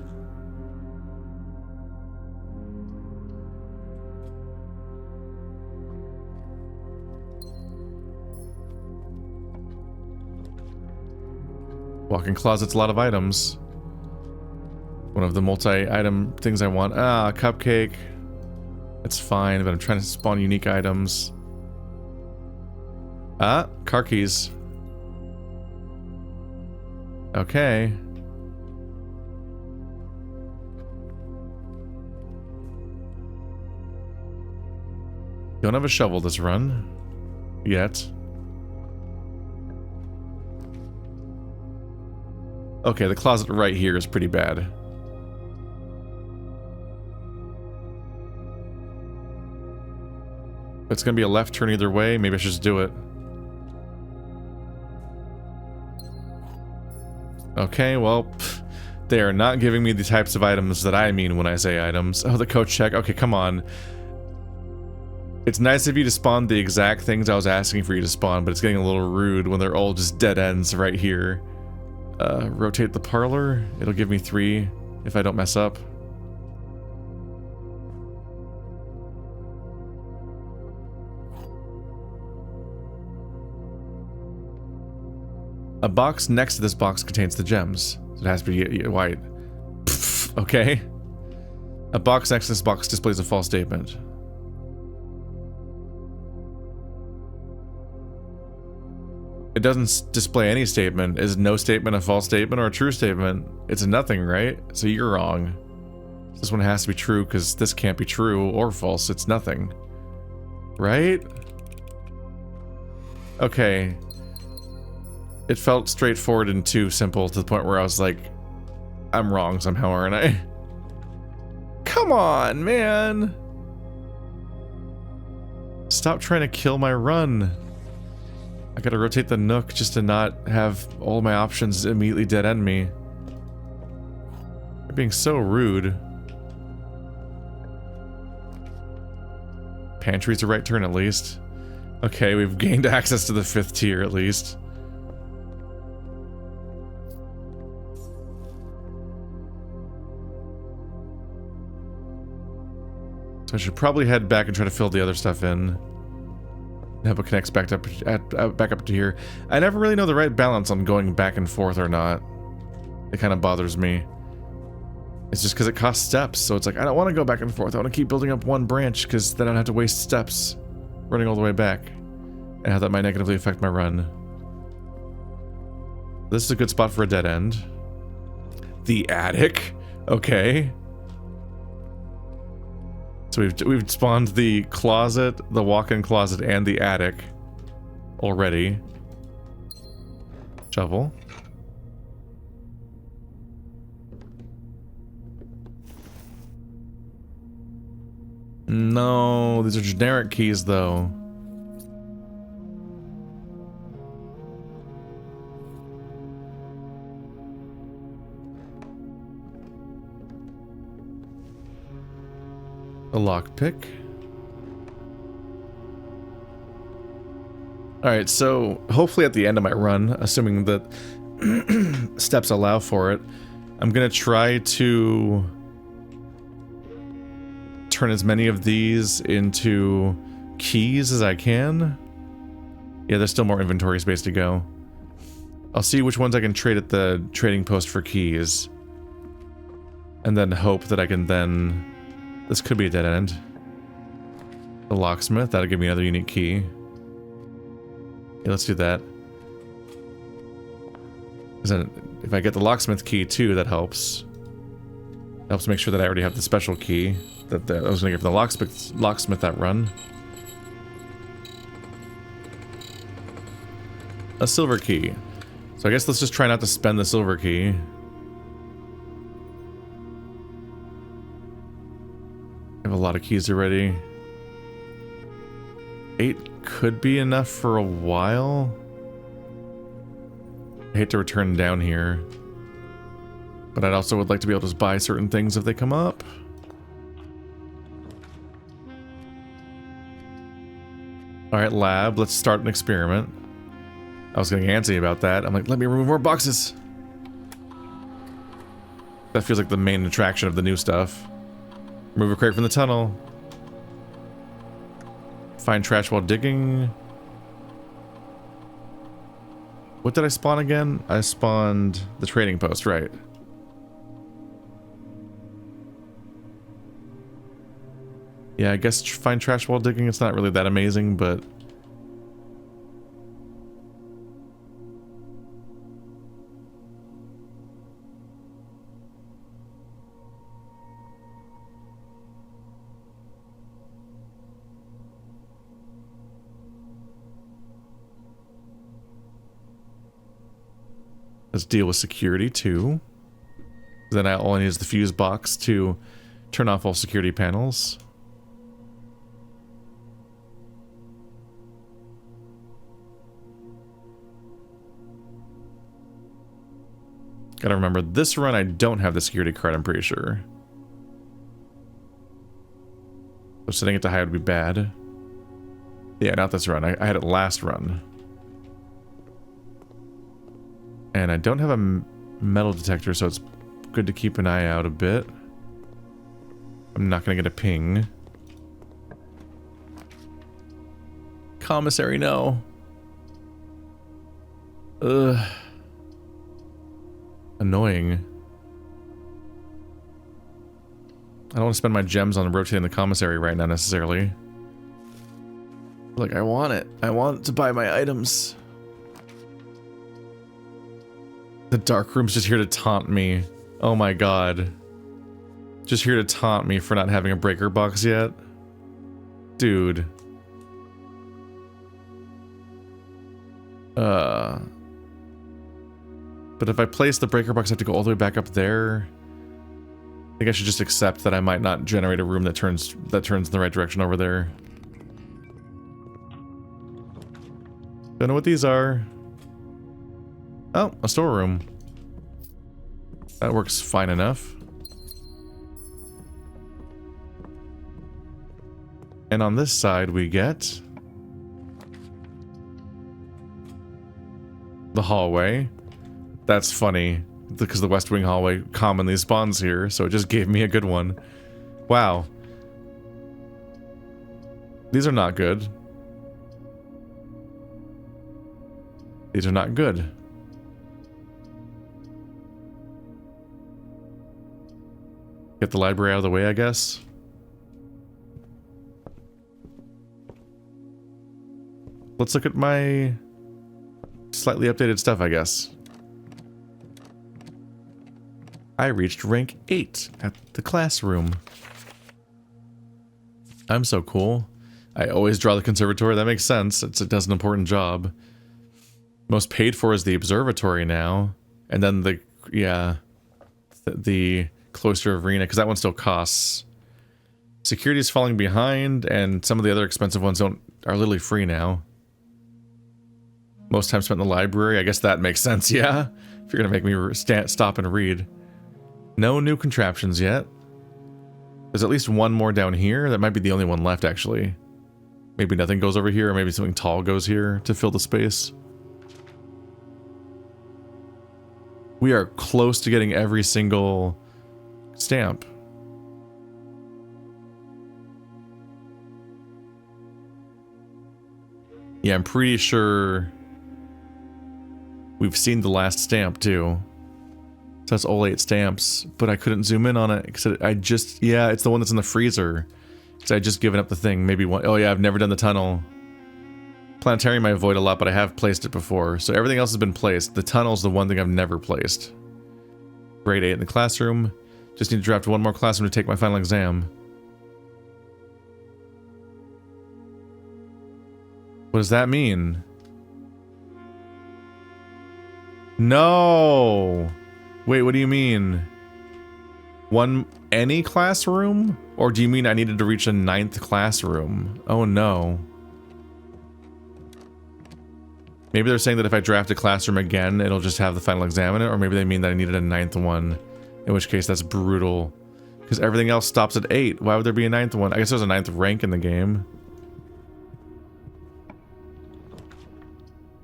Walk-in closet's a lot of items. One of the multi-item things I want. Ah, cupcake. It's fine, but I'm trying to spawn unique items. Ah, car keys. Okay. Don't have a shovel this run. Yet. Okay, the closet right here is pretty bad. It's gonna be a left turn either way. Maybe I should just do it. Okay, well, they are not giving me the types of items that I mean when I say items. Oh, the coach check. Okay, come on. It's nice of you to spawn the exact things I was asking for you to spawn, but it's getting a little rude when they're all just dead ends right here. Rotate the parlor. It'll give me 3 if I don't mess up. A box next to this box contains the gems. So it has to be white. Pfft, okay. A box next to this box displays a false statement. It doesn't display any statement. Is no statement a false statement or a true statement? It's a nothing, right? So you're wrong. This one has to be true because this can't be true or false. It's nothing. Right? Okay. It felt straightforward and too simple to the point where I was like, I'm wrong somehow, aren't I? Come on, man! Stop trying to kill my run. I gotta rotate the nook just to not have all my options immediately dead end me. You're being so rude. Pantry's a right turn at least. Okay, we've gained access to the 5th tier at least. So I should probably head back and try to fill the other stuff in. Hope it connects back up to here. I never really know the right balance on going back and forth or not. It kind of bothers me. It's just because it costs steps, so it's like, I don't want to go back and forth. I want to keep building up one branch, because then I don't have to waste steps running all the way back. And how that might negatively affect my run. This is a good spot for a dead end. The attic? Okay. So we've spawned the closet, the walk-in closet, and the attic already. Shovel. No, these are generic keys though. A lockpick. Alright, so hopefully at the end of my run, assuming that steps allow for it, I'm gonna try to turn as many of these into keys as I can. Yeah, there's still more inventory space to go. I'll see which ones I can trade at the trading post for keys. And then hope that I can then... This could be a dead end. The locksmith, that'll give me another unique key. Yeah, let's do that. Because then if I get the locksmith key too, that helps. Helps make sure that I already have the special key that I was going to give the locksmith that run. A silver key. So I guess let's just try not to spend the silver key. I have a lot of keys already. 8 could be enough for a while. I hate to return down here. But I'd also would like to be able to just buy certain things if they come up. Alright, lab, let's start an experiment. I was getting antsy about that. I'm like, let me remove more boxes! That feels like the main attraction of the new stuff. Remove a crate from the tunnel. Find trash while digging. What did I spawn again? I spawned the trading post, right? Yeah, I guess find trash while digging. It's not really that amazing, but... Let's deal with security too. Then I only use the fuse box to turn off all security panels. Gotta remember, this run I don't have the security card, I'm pretty sure. So setting it to high would be bad. Yeah, not this run. I had it last run. And I don't have a metal detector, so it's good to keep an eye out a bit. I'm not gonna get a ping. Commissary, no. Ugh. Annoying. I don't want to spend my gems on rotating the commissary right now, necessarily. Like, I want it. I want to buy my items. The dark room's just here to taunt me. Oh my god. Just here to taunt me for not having a breaker box yet. Dude. But if I place the breaker box, I have to go all the way back up there. I think I should just accept that I might not generate a room that turns in the right direction over there. Don't know what these are. Oh, a storeroom. That works fine enough. And on this side we get the hallway. That's funny, because the West Wing hallway commonly spawns here, so it just gave me a good one. Wow. These are not good. These are not good. Get the library out of the way, I guess. Let's look at my slightly updated stuff, I guess. I reached rank 8 at the classroom. I'm so cool. I always draw the conservatory. That makes sense. It does an important job. Most paid for is the observatory now. And then the, yeah, the cloister arena, because that one still costs. Security is falling behind, and some of the other expensive ones are literally free now. Most time spent in the library. I guess that makes sense, yeah? If you're gonna make me stop and read. No new contraptions yet. There's at least one more down here. That might be the only one left, actually. Maybe nothing goes over here, or maybe something tall goes here to fill the space. We are close to getting every single stamp. Yeah, I'm pretty sure we've seen the last stamp, too. So that's all 8 stamps, but I couldn't zoom in on it because I just... Yeah, it's the one that's in the freezer. So I just given up the thing. Maybe one... Oh yeah, I've never done the tunnel. Planetarium I avoid a lot, but I have placed it before. So everything else has been placed. The tunnel's the one thing I've never placed. Grade 8 in the classroom. Just need to draft one more classroom to take my final exam. What does that mean? No! Wait, what do you mean? Any classroom? Or do you mean I needed to reach a 9th classroom? Oh no. Maybe they're saying that if I draft a classroom again, it'll just have the final exam in it, or maybe they mean that I needed a 9th one. In which case, that's brutal. Because everything else stops at 8. Why would there be a 9th one? I guess there's a 9th rank in the game.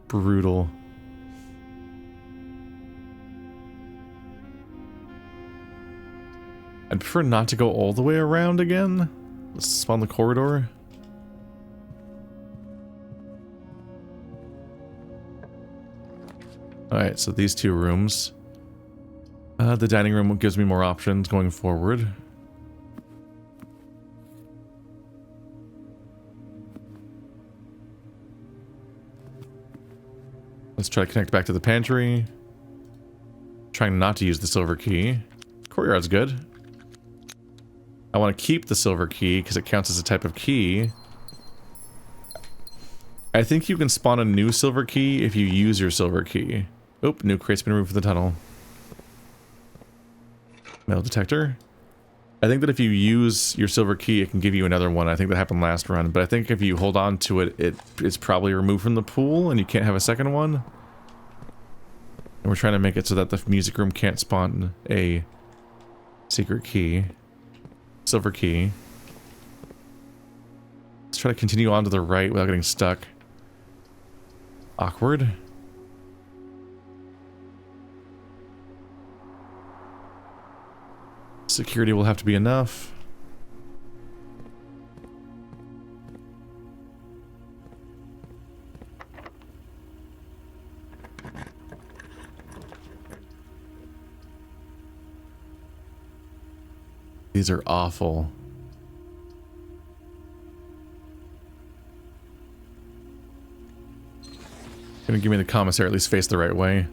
Brutal. I'd prefer not to go all the way around again. Let's spawn the corridor. Alright, so these 2 rooms. The dining room gives me more options going forward. Let's try to connect back to the pantry. Trying not to use the silver key. Courtyard's good. I want to keep the silver key because it counts as a type of key. I think you can spawn a new silver key if you use your silver key. Oop, new crate's been removed from the tunnel. Metal detector. I think that if you use your silver key, it can give you another one. I think that happened last run, but I think if you hold on to it, it's probably removed from the pool and you can't have a second one. And we're trying to make it so that the music room can't spawn a secret key. Silver key. Let's try to continue on to the right without getting stuck. Awkward. Security will have to be enough. These are awful. Gonna give me the commissary, at least face the right way.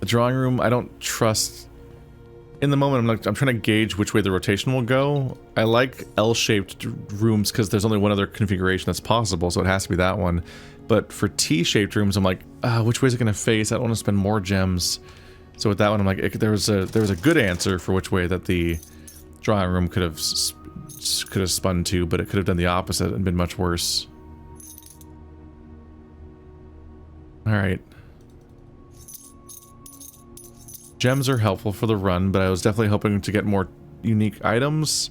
The drawing room, I don't trust. In the moment, I'm trying to gauge which way the rotation will go. I like L-shaped rooms because there's only one other configuration that's possible, so it has to be that one. But for T-shaped rooms, I'm like, which way is it gonna face? I don't want to spend more gems. So with that one, I'm like, there was a good answer for which way that the drawing room could have spun to, but it could have done the opposite and been much worse. All right. Gems are helpful for the run, but I was definitely hoping to get more unique items.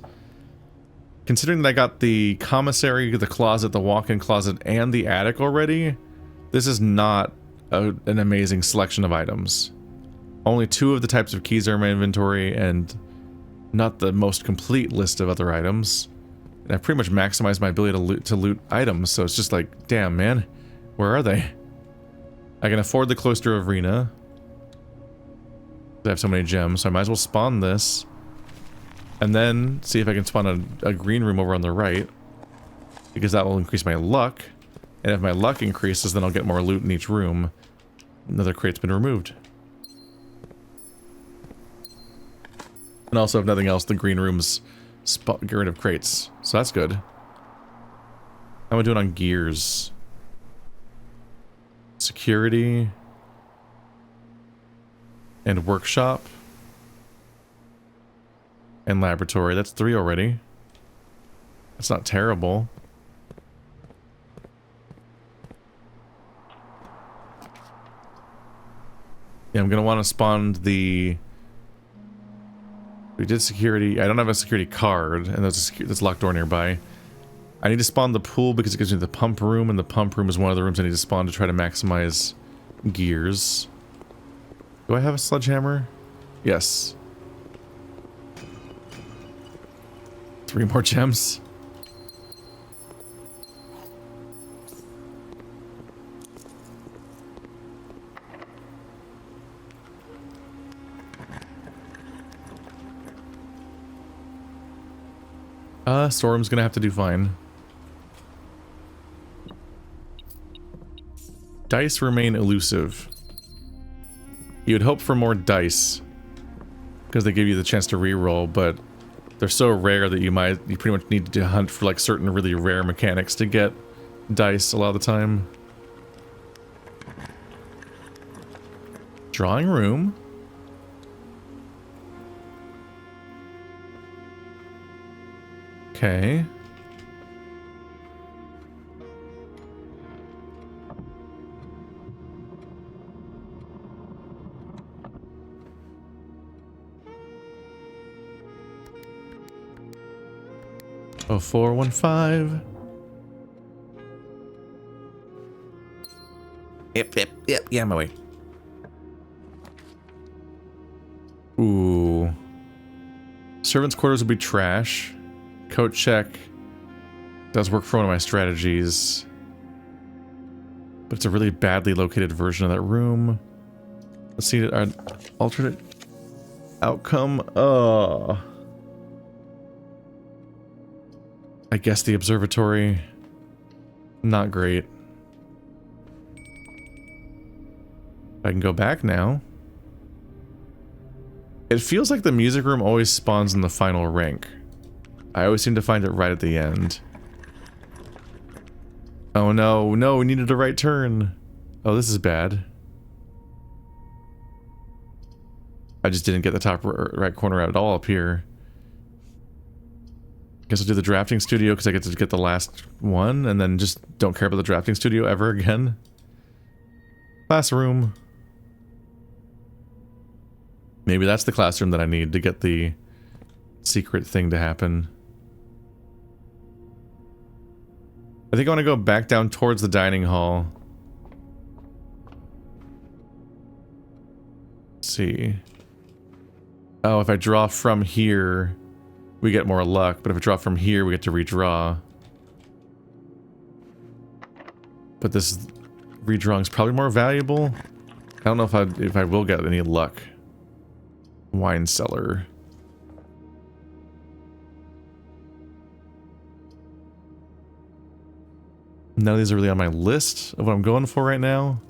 Considering that I got the commissary, the closet, the walk-in closet, and the attic already, this is not an amazing selection of items. Only 2 of the types of keys are in my inventory, and not the most complete list of other items. And I've pretty much maximized my ability to loot items, so it's just like, damn, man, where are they? I can afford the cloister arena. I have so many gems, so I might as well spawn this. And then see if I can spawn a green room over on the right. Because that will increase my luck. And if my luck increases, then I'll get more loot in each room. Another crate's been removed. And also, if nothing else, the green rooms get rid of crates. So that's good. How am I doing on gears? Security. And workshop. And laboratory. That's 3 already. That's not terrible. Yeah, I'm gonna want to spawn the... We did security. I don't have a security card, and there's a locked door nearby. I need to spawn the pool because it gives me the pump room, and the pump room is one of the rooms I need to spawn to try to maximize gears. Do I have a sledgehammer? Yes. 3 more gems. Storm's gonna have to do fine. Dice remain elusive. You would hope for more dice, because they give you the chance to reroll, but they're so rare that you pretty much need to hunt for like certain really rare mechanics to get dice a lot of the time. Drawing room. Okay. Oh, 415. Yep, yeah, I'm away. Ooh. Servants' quarters would be trash. Coat check does work for one of my strategies, but it's a really badly located version of that room. Let's see our alternate outcome. I guess the observatory, not great. I can go back now. It feels like the music room always spawns in the final rank. I always seem to find it right at the end. Oh no, no, we needed a right turn. Oh, this is bad. I just didn't get the top right corner at all up here. Guess I'll do the drafting studio because I get to get the last one and then just don't care about the drafting studio ever again. Classroom. Maybe that's the classroom that I need to get the secret thing to happen. I think I want to go back down towards the dining hall. Let's see. Oh, if I draw from here, we get more luck, but if I draw from here, we get to redraw. But this redrawing is probably more valuable. I don't know if I will get any luck. Wine cellar. None of these are really on my list of what I'm going for right now.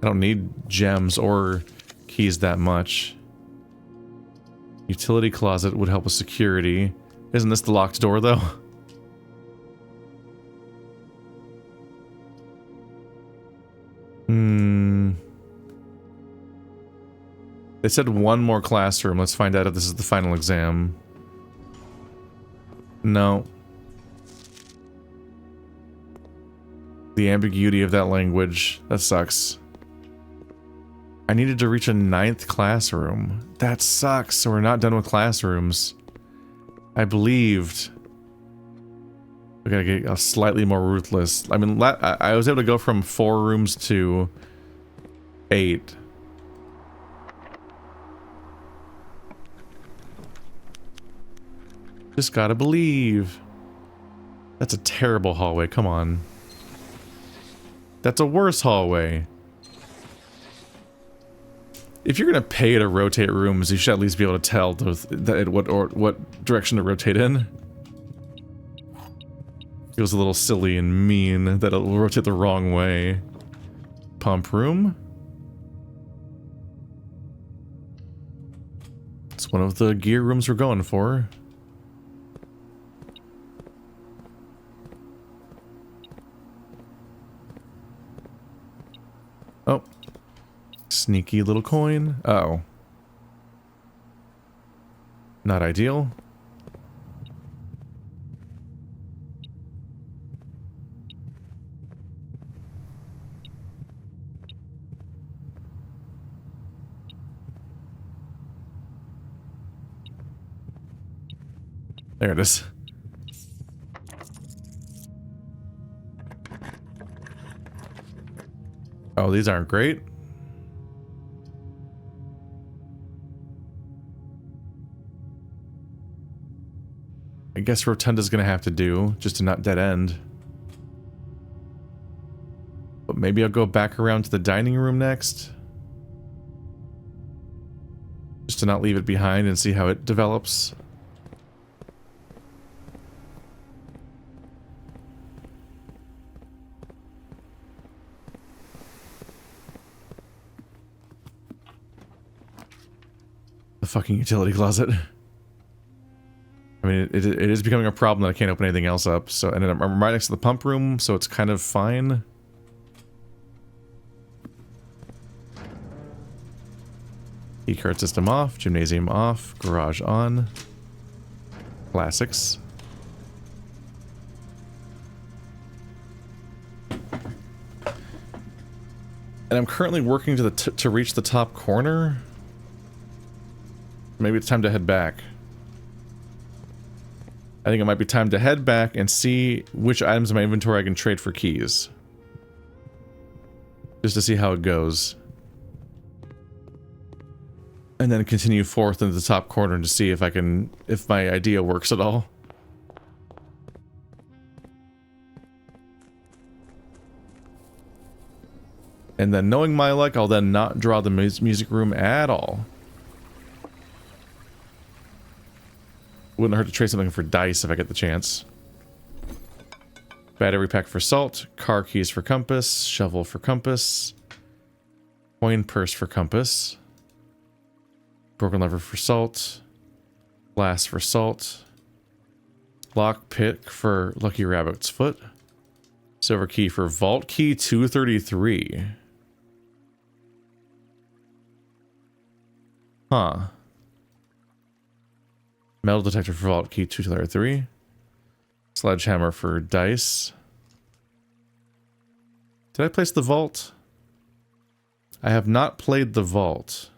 I don't need gems or keys that much. Utility closet would help with security. Isn't this the locked door, though? They said one more classroom. Let's find out if this is the final exam. No. The ambiguity of that language. That sucks. I needed to reach a 9th classroom. That sucks. So we're not done with classrooms. I believed. We gotta get slightly more ruthless. I mean, I was able to go from 4 rooms to 8. Just gotta believe. That's a terrible hallway. Come on. That's a worse hallway. If you're gonna pay to rotate rooms, you should at least be able to tell what direction to rotate in. Feels a little silly and mean that it'll rotate the wrong way. Pump room. It's one of the gear rooms we're going for. Oh. Sneaky little coin. Uh-oh. Not ideal. There it is. Oh, these aren't great. I guess Rotunda's gonna have to do, just to not dead end. But maybe I'll go back around to the dining room next. Just to not leave it behind and see how it develops. The fucking utility closet. I mean, it is becoming a problem that I can't open anything else up. So, and then I'm right next to the pump room, so it's kind of fine. Keycard system off, gymnasium off, garage on. Classics. And I'm currently working to reach the top corner. Maybe it's time to head back. I think it might be time to head back and see which items in my inventory I can trade for keys. Just to see how it goes. And then continue forth into the top corner to see if if my idea works at all. And then knowing my luck, I'll then not draw the music room at all. Wouldn't hurt to trade something for dice if I get the chance. Battery pack for salt, car keys for compass, shovel for compass, coin purse for compass, broken lever for salt, glass for salt, lock pick for lucky rabbit's foot, silver key for vault key 233. Huh. Metal detector for vault key 233. Sledgehammer for dice. Did I place the vault? I have not played the vault.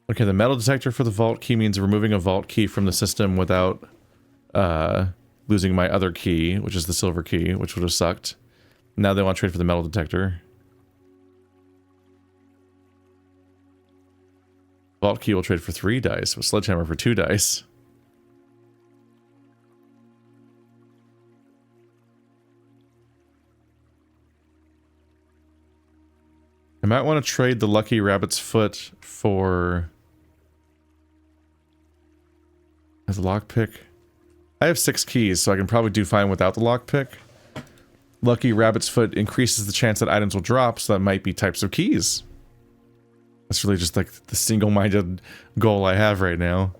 Okay, the metal detector for the vault key means removing a vault key from the system without losing my other key, which is the silver key, which would have sucked. Now they want to trade for the metal detector. Vault key will trade for 3 dice, with sledgehammer for 2 dice. I might want to trade the lucky rabbit's foot for as a lockpick. I have 6 keys, so I can probably do fine without the lockpick. Lucky rabbit's foot increases the chance that items will drop, so that might be types of keys. That's really just like the single-minded goal I have right now.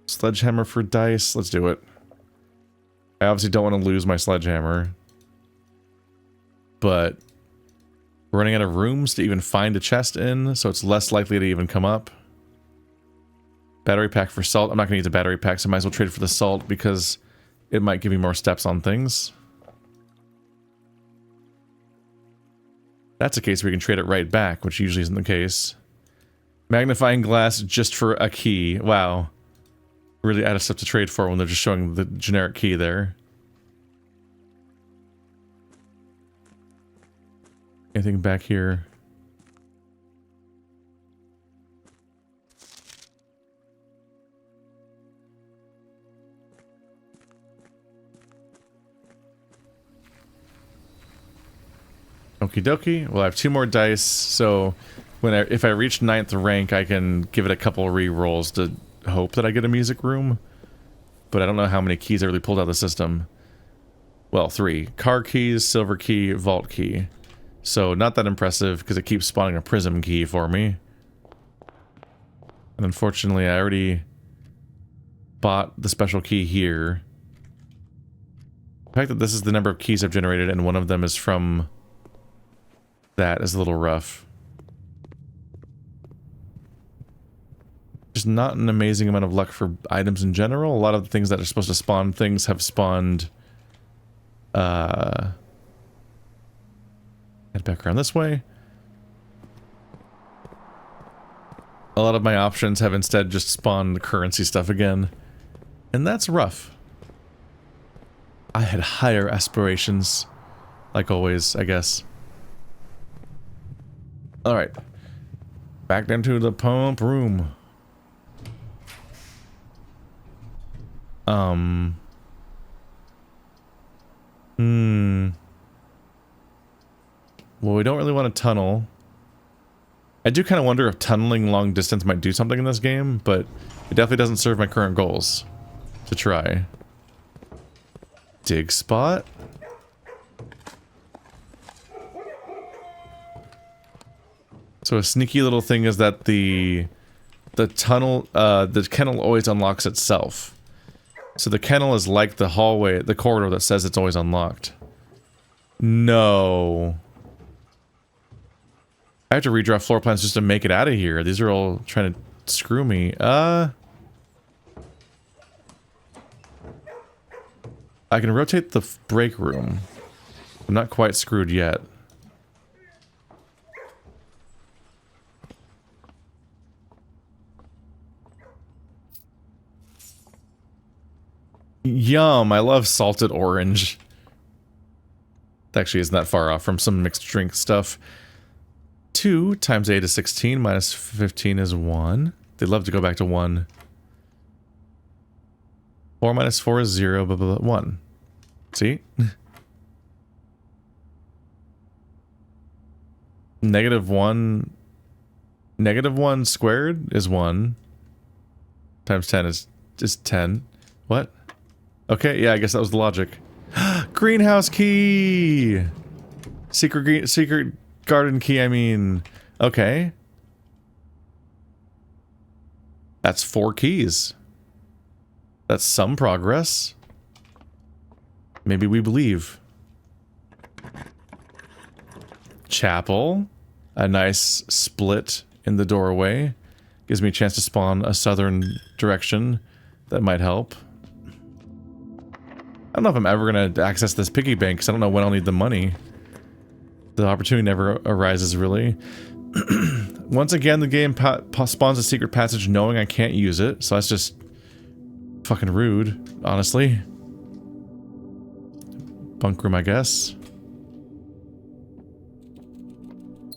Sledgehammer for dice. Let's do it. I obviously don't want to lose my sledgehammer. But we're running out of rooms to even find a chest in, so it's less likely to even come up. Battery pack for salt. I'm not going to use the battery pack, so I might as well trade for the salt because it might give me more steps on things. That's a case where you can trade it right back, which usually isn't the case. Magnifying glass just for a key. Wow. Really out of stuff to trade for when they're just showing the generic key there. Anything back here? Okie dokie. Well, I have 2 more dice, so if I reach 9th rank, I can give it a couple re-rolls to hope that I get a music room. But I don't know how many keys I really pulled out of the system. Well, 3. Car keys, silver key, vault key. So not that impressive, because it keeps spawning a prism key for me. And unfortunately, I already bought the special key here. The fact that this is the number of keys I've generated, and one of them is from that is a little rough. Just not an amazing amount of luck for items in general. A lot of the things that are supposed to spawn things have spawned... head back around this way. A lot of my options have instead just spawned currency stuff again. And that's rough. I had higher aspirations. Like always, I guess. Alright. Back into the pump room. Well, we don't really want to tunnel. I do kind of wonder if tunneling long distance might do something in this game, but it definitely doesn't serve my current goals to try. Dig spot. So a sneaky little thing is that the kennel always unlocks itself. So the kennel is like the hallway, the corridor that says it's always unlocked. No. I have to redraw floor plans just to make it out of here. These are all trying to screw me. I can rotate the break room. I'm not quite screwed yet. Yum, I love salted orange. It actually isn't that far off from some mixed drink stuff. 2 times 8 is 16, minus 15 is 1. They'd love to go back to 1. 4 minus 4 is 0, blah, blah, blah, 1. See? Negative 1 squared is 1. Times 10 is 10. What? Okay, yeah, I guess that was the logic. Greenhouse key! Secret garden key, I mean. Okay. That's 4 keys. That's some progress. Maybe we believe. Chapel. A nice split in the doorway. Gives me a chance to spawn a southern direction. That might help. I don't know if I'm ever going to access this piggy bank, because I don't know when I'll need the money. The opportunity never arises, really. Once again, the game spawns a secret passage knowing I can't use it, so that's just fucking rude, honestly. Bunk room, I guess.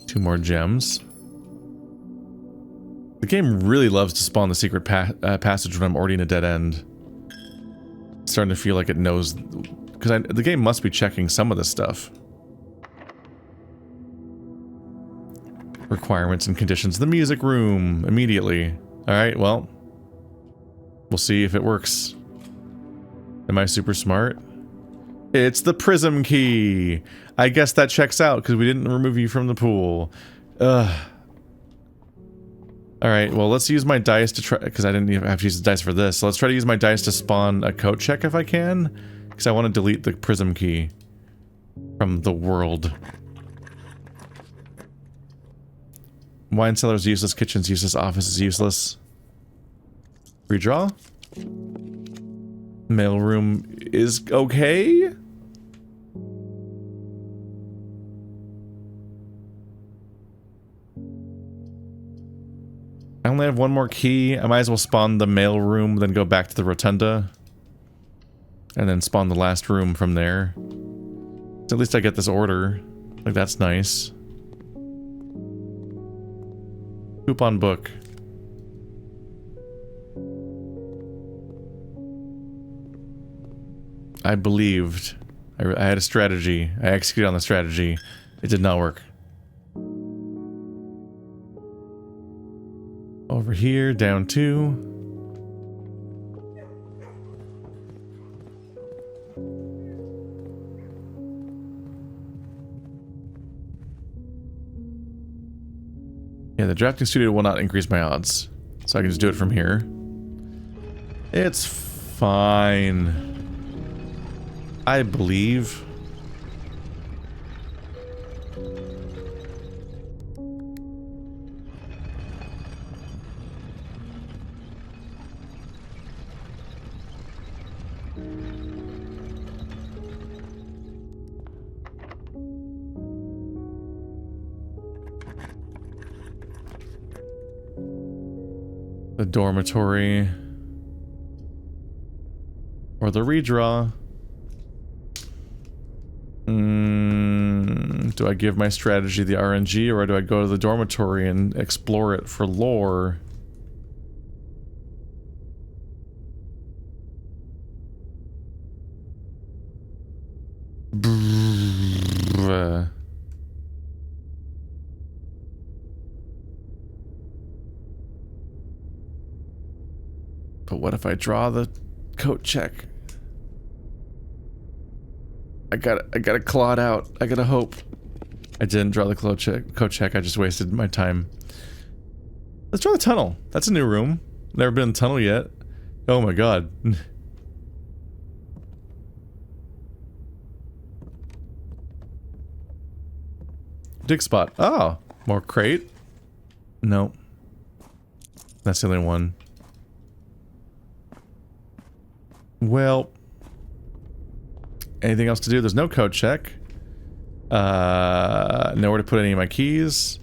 2 more gems. The game really loves to spawn the secret passage when I'm already in a dead end. It's starting to feel like it knows, because the game must be checking some of this stuff. Requirements and conditions. The music room, immediately. Alright, well. We'll see if it works. Am I super smart? It's the prism key! I guess that checks out, because we didn't remove you from the pool. Ugh. Alright, well, let's use my dice to try, because I didn't even have to use the dice for this. So let's try to use my dice to spawn a code check if I can. Because I want to delete the prism key from the world. Wine cellar is useless, kitchen's useless, office is useless. Redraw. Mailroom is okay. I only have 1 more key. I might as well spawn the mailroom, then go back to the rotunda. And then spawn the last room from there. So at least I get this order. Like, that's nice. Coupon book. I believed. I had a strategy. I executed on the strategy. It did not work. Over here, down 2. Yeah, the drafting studio will not increase my odds. So I can just do it from here. It's fine. I believe. The dormitory. Or the redraw. Do I give my strategy the RNG, or do I go to the dormitory and explore it for lore? But what if I draw the coat check? I gotta claw it out. I gotta hope. I didn't draw the coat check. I just wasted my time. Let's draw the tunnel. That's a new room. Never been in the tunnel yet. Oh my god. Dig spot. Oh, more crate. No. That's the only one. Well, anything else to do? There's no code check. Nowhere to put any of my keys.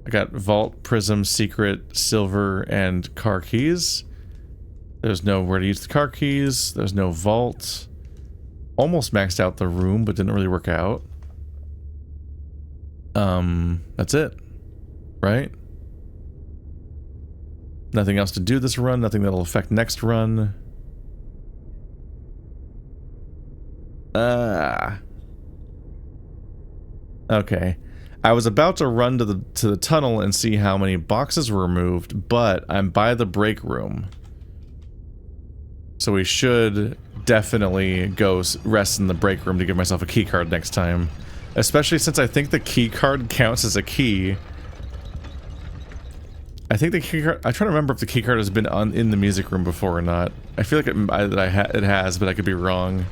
I got vault, prism, secret, silver, and car keys. There's nowhere to use the car keys. There's no vault. Almost maxed out the room, but didn't really work out. That's it. Right? Nothing else to do this run. Nothing that'll affect next run. Okay. I was about to run to the tunnel and see how many boxes were removed, but I'm by the break room. So we should definitely go rest in the break room to give myself a key card next time. Especially since I think the key card counts as a key. I think the key card... I'm trying to remember if the key card has been in the music room before or not. I feel like it has, but I could be wrong.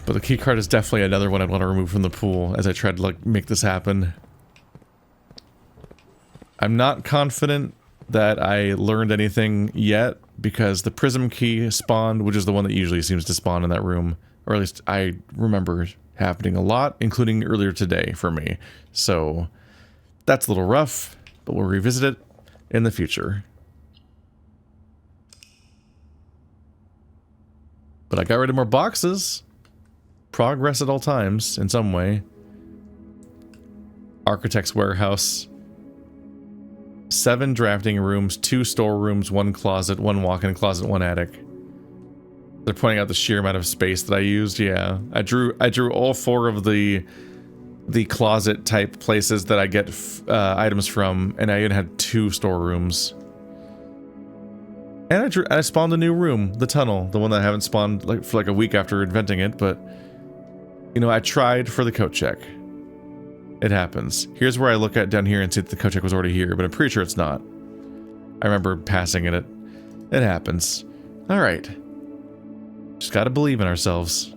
But the key card is definitely another one I'd want to remove from the pool as I try to like make this happen. I'm not confident that I learned anything yet because the prism key spawned, which is the one that usually seems to spawn in that room, or at least I remember happening a lot, including earlier today for me. So that's a little rough, but we'll revisit it in the future. But I got rid of more boxes. Progress at all times, in some way. Architect's warehouse. 7 drafting rooms, 2 storerooms, 1 closet, 1 walk-in closet, 1 attic. They're pointing out the sheer amount of space that I used. Yeah, I drew all 4 of the closet type places that I get items from, and I even had 2 storerooms. And I spawned a new room, the tunnel, the one that I haven't spawned for like a week after inventing it, but you know, I tried for the coat check. It happens. Here's where I look at down here and see that the coat check was already here, but I'm pretty sure it's not. I remember passing it. It happens. All right. Just gotta believe in ourselves.